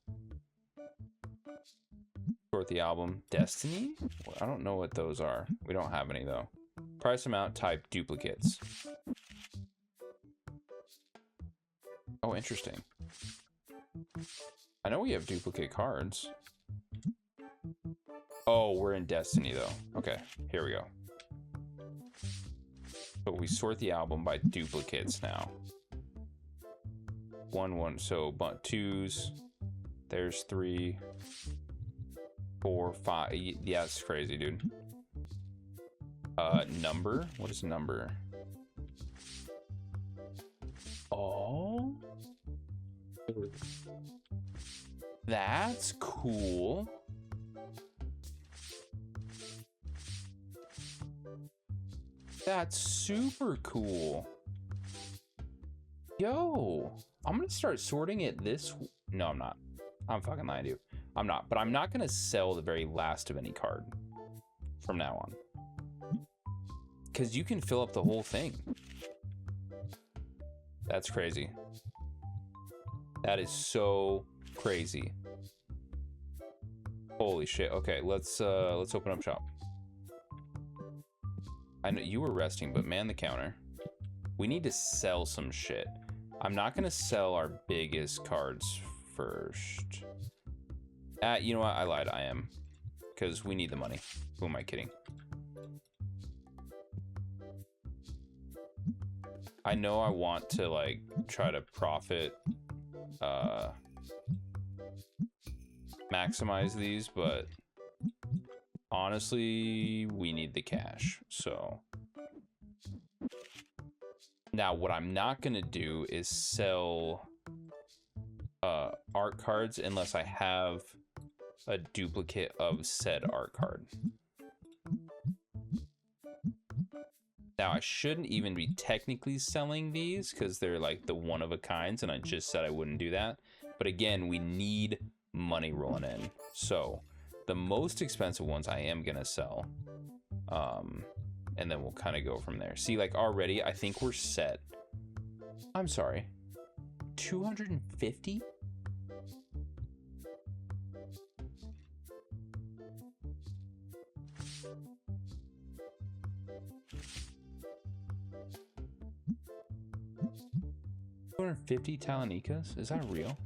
Sort the album. Destiny? I don't know what those are. We don't have any though. Price amount, type, duplicates. Oh, interesting. I know we have duplicate cards. Oh, we're in Destiny though. Okay, here we go. But we sort the album by duplicates now. 1, 1, so but 2s. There's 3. 4, 5. Yeah, it's crazy, dude. Number? What is number? Oh. That's cool. That's super cool. Yo, I'm gonna start sorting it this. No, I'm not. I'm fucking lying to you. I'm not, but I'm not gonna sell the very last of any card from now on. Because you can fill up the whole thing. That's crazy. That is so crazy. Holy shit. Okay, let's open up shop. I know you were resting, but man the counter. We need to sell some shit. I'm not gonna sell our biggest cards first. You know what? I lied. I am. Because we need the money. Who am I kidding? I know I want to like try to profit maximize these, but honestly, we need the cash. So now what I'm not gonna do is sell art cards unless I have a duplicate of said art card. Now I shouldn't even be technically selling these because they're like the one of a kinds, and I just said I wouldn't do that. But again, we need money rolling in. So the most expensive ones I am gonna sell. And then we'll kind of go from there. See, like already, I think we're set. I'm sorry, 250? $250 Talanikas? Is that real?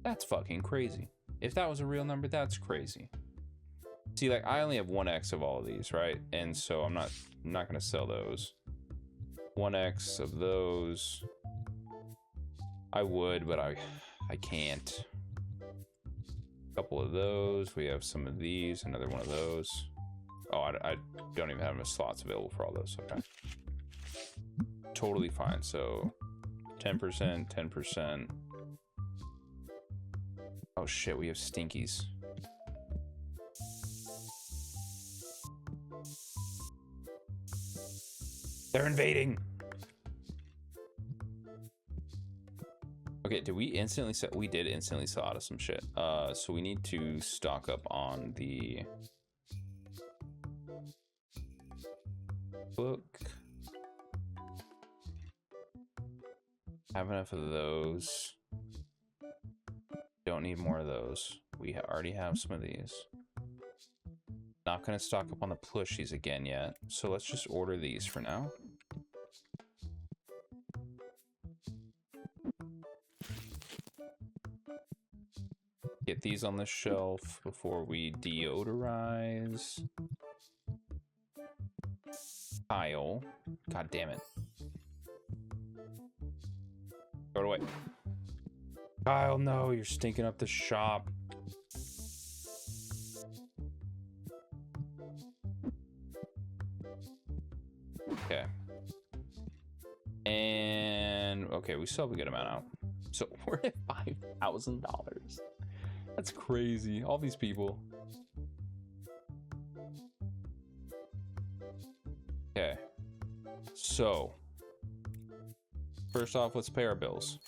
That's fucking crazy. If that was a real number, that's crazy. See, like I only have 1x of all of these, right? And so I'm not gonna sell those. 1x of those. I would, but I can't. A couple of those. We have some of these. Another one of those. Oh, I don't even have enough slots available for all those. Okay. Totally fine. So 10%, 10%. Oh shit, we have stinkies. They're invading. Okay, did we instantly sell? We did instantly sell out of some shit. So we need to stock up on the book. Have enough of those. Don't need more of those. We already have some of these. Not gonna stock up on the plushies again yet. So let's just order these for now. Get these on the shelf before we deodorize. Kyle. God damn it. Throw it away. Kyle, no, you're stinking up the shop. Okay. And okay, we still have a good amount out. So we're at $5,000. That's crazy. All these people. Okay. So first off, let's pay our bills.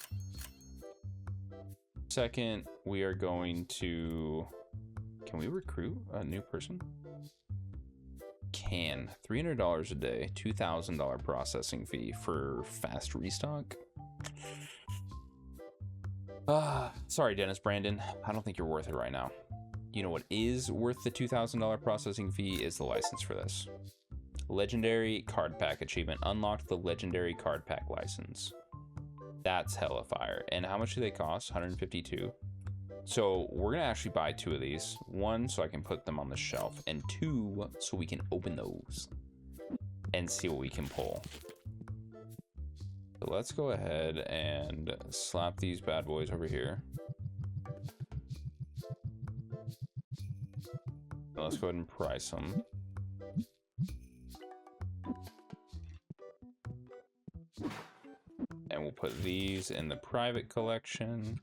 Second, we are going to... Can we recruit a new person? Can. $300 a day, $2,000 processing fee for fast restock. Sorry, Dennis Brandon. I don't think you're worth it right now. You know what is worth the $2,000 processing fee is the license for this. Legendary card pack achievement. Unlocked the legendary card pack license. That's hella fire. And how much do they cost? 152. So we're gonna actually buy 2 of these. 1 so I can put them on the shelf, and 2 so we can open those and see what we can pull. So let's go ahead and slap these bad boys over here. Now let's go ahead and price them. And we'll put these in the private collection.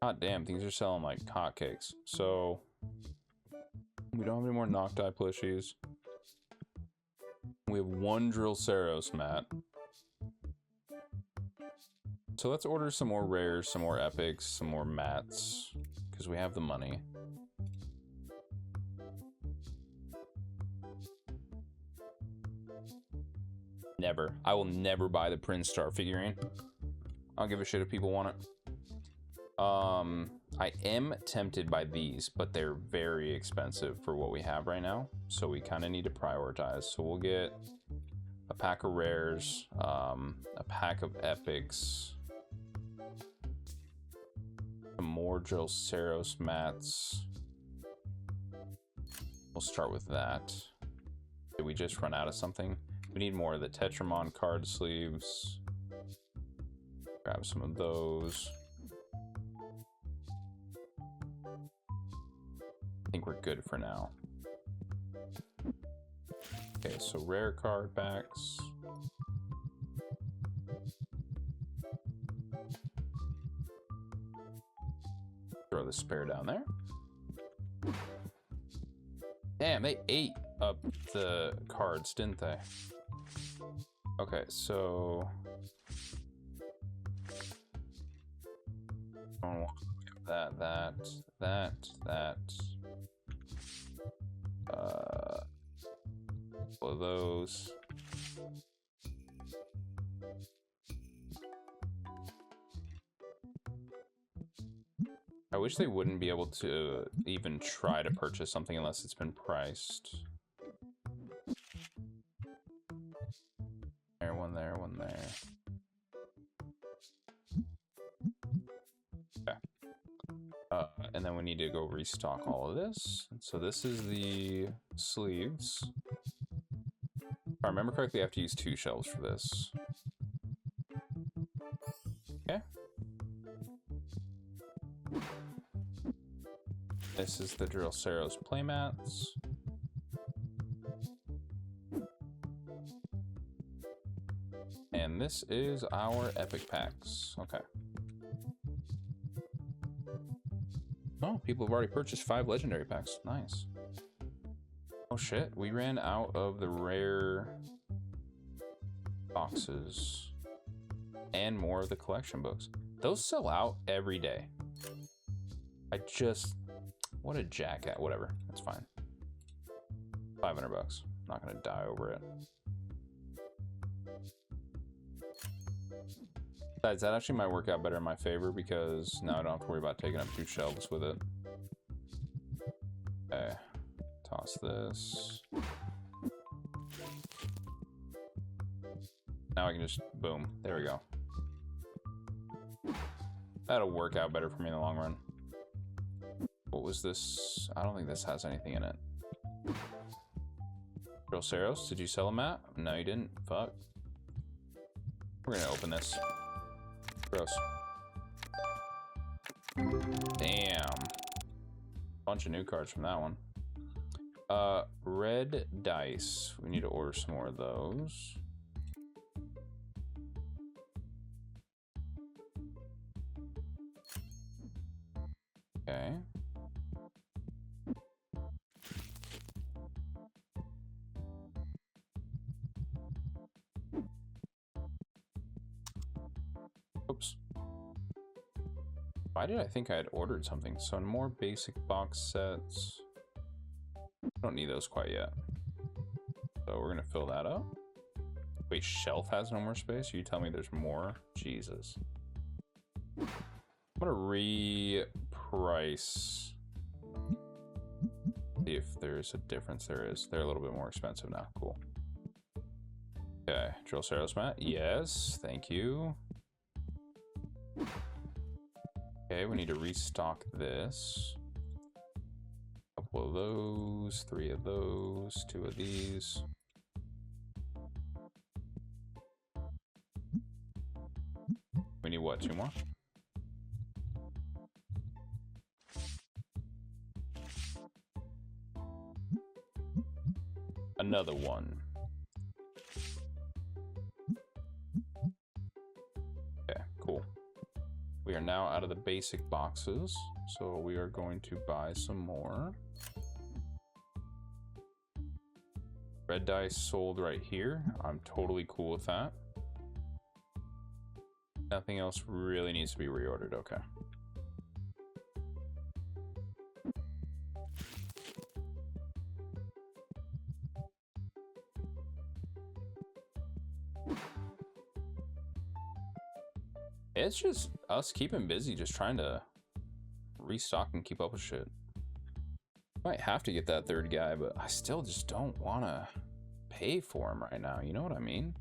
God damn, things are selling like hotcakes. So we don't have any more Nocti plushies. We have 1 Drill Saros mat. So let's order some more rares, some more epics, some more mats, because we have the money. Never. I will never buy the Prince Star figurine. I'll give a shit if people want it. I am tempted by these, but they're very expensive for what we have right now. So we kind of need to prioritize. So we'll get a pack of rares, a pack of epics, some more Drillceros mats. We'll start with that. Did we just run out of something? We need more of the Tetramon card sleeves. Grab some of those. I think we're good for now. Okay, so rare card packs. Throw the spare down there. Damn, they ate up the cards, didn't they? Okay, so that. All of those. I wish they wouldn't be able to even try to purchase something unless it's been priced. There, one there, one there. Okay. And then we need to go restock all of this. So this is the sleeves. If I remember correctly, I have to use 2 shelves for this. Okay. This is the Drillceros playmats. And this is our epic packs. Okay. Oh, people have already purchased 5 legendary packs. Nice. Oh shit, we ran out of the rare boxes and more of the collection books. Those sell out every day. What a jackass. Whatever, that's fine. 500 bucks. Not gonna die over it. Besides, that actually might work out better in my favor because now I don't have to worry about taking up 2 shelves with it. Okay. Toss this. Now I can just, boom, there we go. That'll work out better for me in the long run. What was this? I don't think this has anything in it. Drillceros, did you sell a mat? No, you didn't. Fuck. We're gonna open this. Gross. Damn. Bunch of new cards from that one. Red dice. We need to order some more of those. Okay. Oops. Why did I think I had ordered something? So more basic box sets. Don't need those quite yet. So we're gonna fill that up. Wait, shelf has no more space? You tell me there's more? Jesus. I'm gonna reprice. See if there's a difference. There is. They're a little bit more expensive now. Cool. Okay, Drillceros mat. Yes, thank you. Okay, we need to restock this. Couple of those, 3 of those, 2 of these. We need what, 2 more? Another one. Okay, cool. We are now out of the basic boxes, so we are going to buy some more. Red dice sold right here. I'm totally cool with that. Nothing else really needs to be reordered. Okay. It's just us keeping busy, just trying to restock and keep up with shit. Might have to get that 3rd guy, but I still just don't want to pay for them right now. You know what I mean?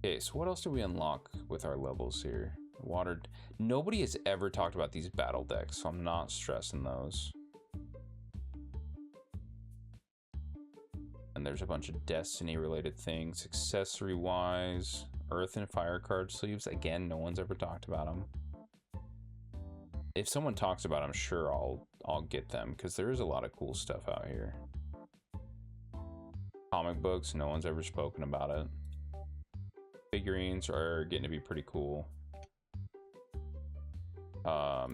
Okay, so what else do we unlock with our levels here? Water. Nobody has ever talked about these battle decks, so I'm not stressing those. And there's a bunch of Destiny related things. Accessory wise, Earth and Fire card sleeves. Again, no one's ever talked about them. If someone talks about them, sure, I'll get them, because there is a lot of cool stuff out here. Comic books, no one's ever spoken about it. Figurines are getting to be pretty cool.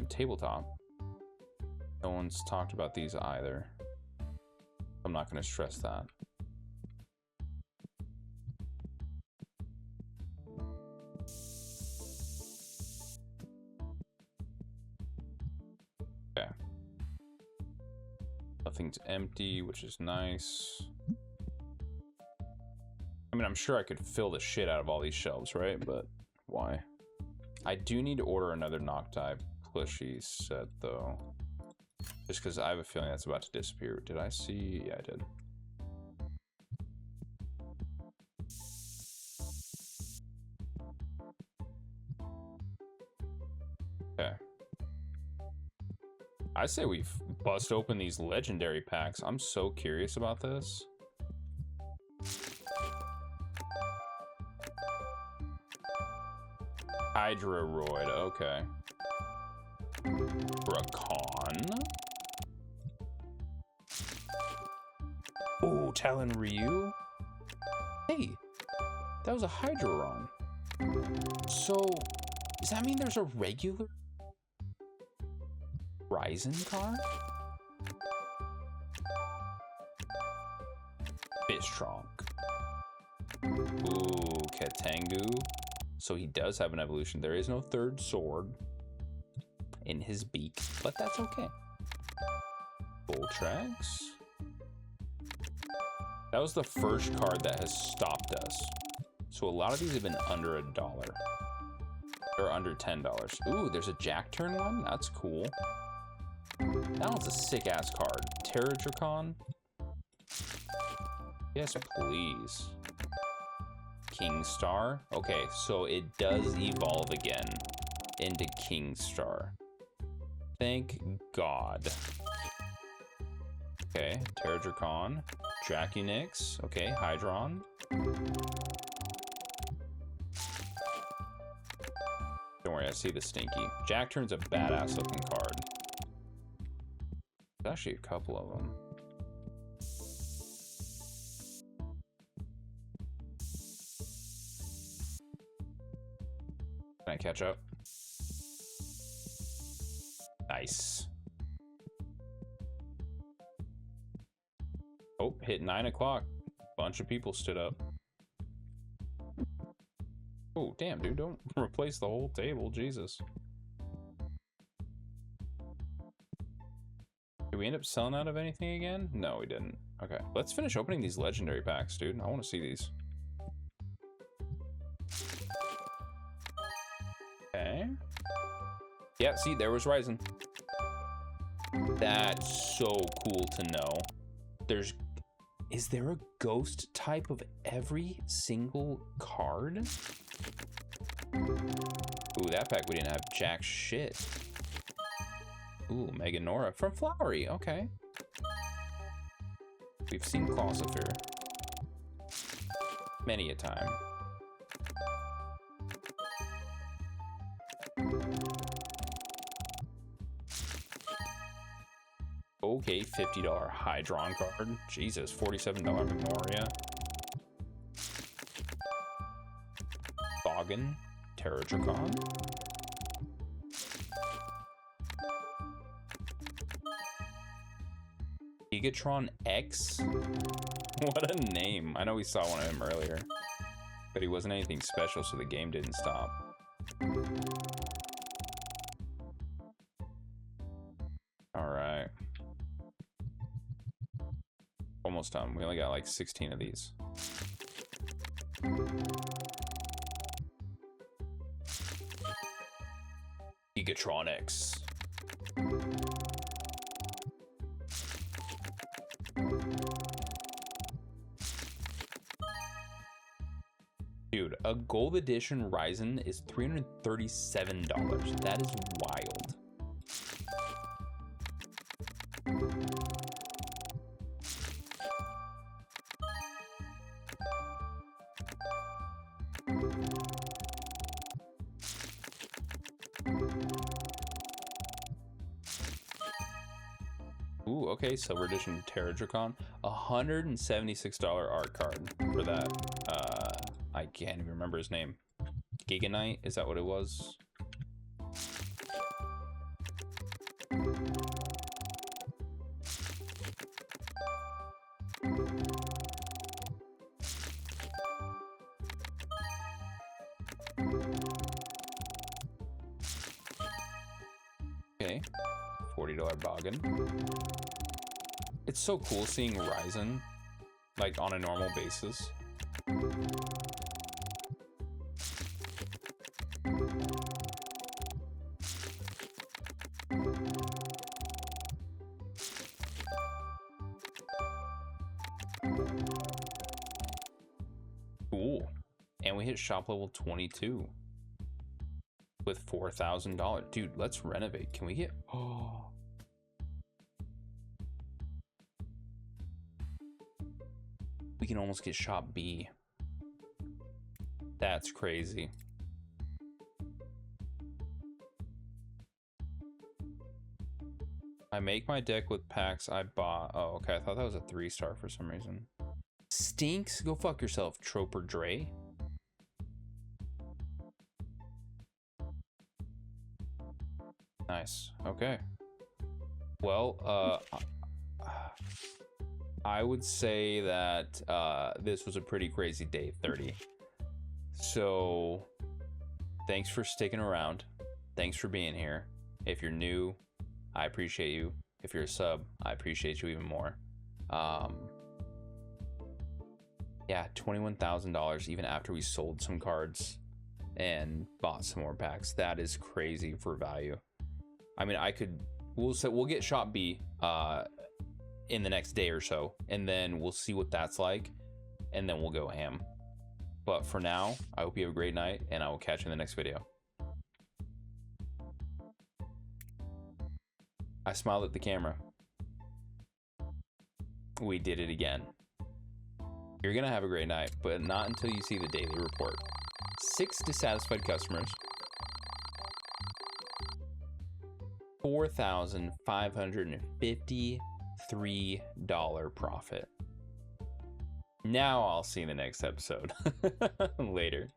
Tabletop. No one's talked about these either. I'm not going to stress that. Okay. Nothing's empty, which is nice. I mean, I'm sure I could fill the shit out of all these shelves, right? But why? I do need to order another Nocti plushie set, though. Just because I have a feeling that's about to disappear. Did I see? Yeah, I did. Okay. I say we bust open these legendary packs. I'm so curious about this. Hydroroid, okay. Rakan. Oh, Talon Ryu. Hey, that was a Hydroron. So, does that mean there's a regular Ryzen card? Fishtrunk. Ooh, Katengu. So he does have an evolution. There is no third sword in his beak, but that's okay. Voltrax. That was the first card that has stopped us. So a lot of these have been under $1. Or under $10. Ooh, there's a Jack Turn one? That's cool. That one's a sick-ass card. Terradracon? Yes, please. Kingstar. Okay, so it does evolve again into Kingstar. Thank God. Okay, Terradracon. Draconix. Okay, Hydron. Don't worry, I see the Stinky. Jack Turn's a badass looking card. There's actually a couple of them. Can I catch up? Nice. Oh, hit 9 o'clock. Bunch of people stood up. Oh, damn, dude, don't replace the whole table, Jesus. Did we end up selling out of anything again? No, we didn't. Okay, let's finish opening these legendary packs, dude. I want to see these. Okay. Yeah, see, there was Ryzen. That's so cool to know. Is there a ghost type of every single card? Ooh, that pack we didn't have jack shit. Ooh, Meganora from Flowery, okay. We've seen Clausifer many a time. Okay, $50 Hydron card. Jesus, $47 Magnoria. Boggin, Terradracon. Gigatron X? What a name. I know we saw one of him earlier, but he wasn't anything special, so the game didn't stop. Alright. Almost done. We only got like 16 of these. Gigatron X. A gold edition Ryzen is $337. That is wild. Ooh, okay, Silver Edition Terra Dracon. $176 art card for that. I can't even remember his name. Giga Knight, is that what it was? Okay, $40 Boggin. It's so cool seeing Ryzen like on a normal basis. Cool. And we hit shop level 22 with $4,000. Dude, let's renovate. Can we get... Oh. We can almost get shop B. That's crazy. I make my deck with packs I bought. Oh, okay. I thought that was a 3-star for some reason. Stinks. Go fuck yourself, Troper Dre. Nice. Okay. Well, I would say that this was a pretty crazy day 30. So thanks for sticking around. Thanks for being here. If you're new, I appreciate you. If you're a sub, I appreciate you even more. Yeah, $21,000 even after we sold some cards and bought some more packs. That is crazy for value. I mean, we'll get shop B in the next day or so, and then we'll see what that's like, and then we'll go ham. But for now, I hope you have a great night, and I will catch you in the next video. I smiled at the camera. We did it again. You're gonna have a great night, but not until you see the daily report. 6 dissatisfied customers. $4,553 profit. Now I'll see you in the next episode. Later.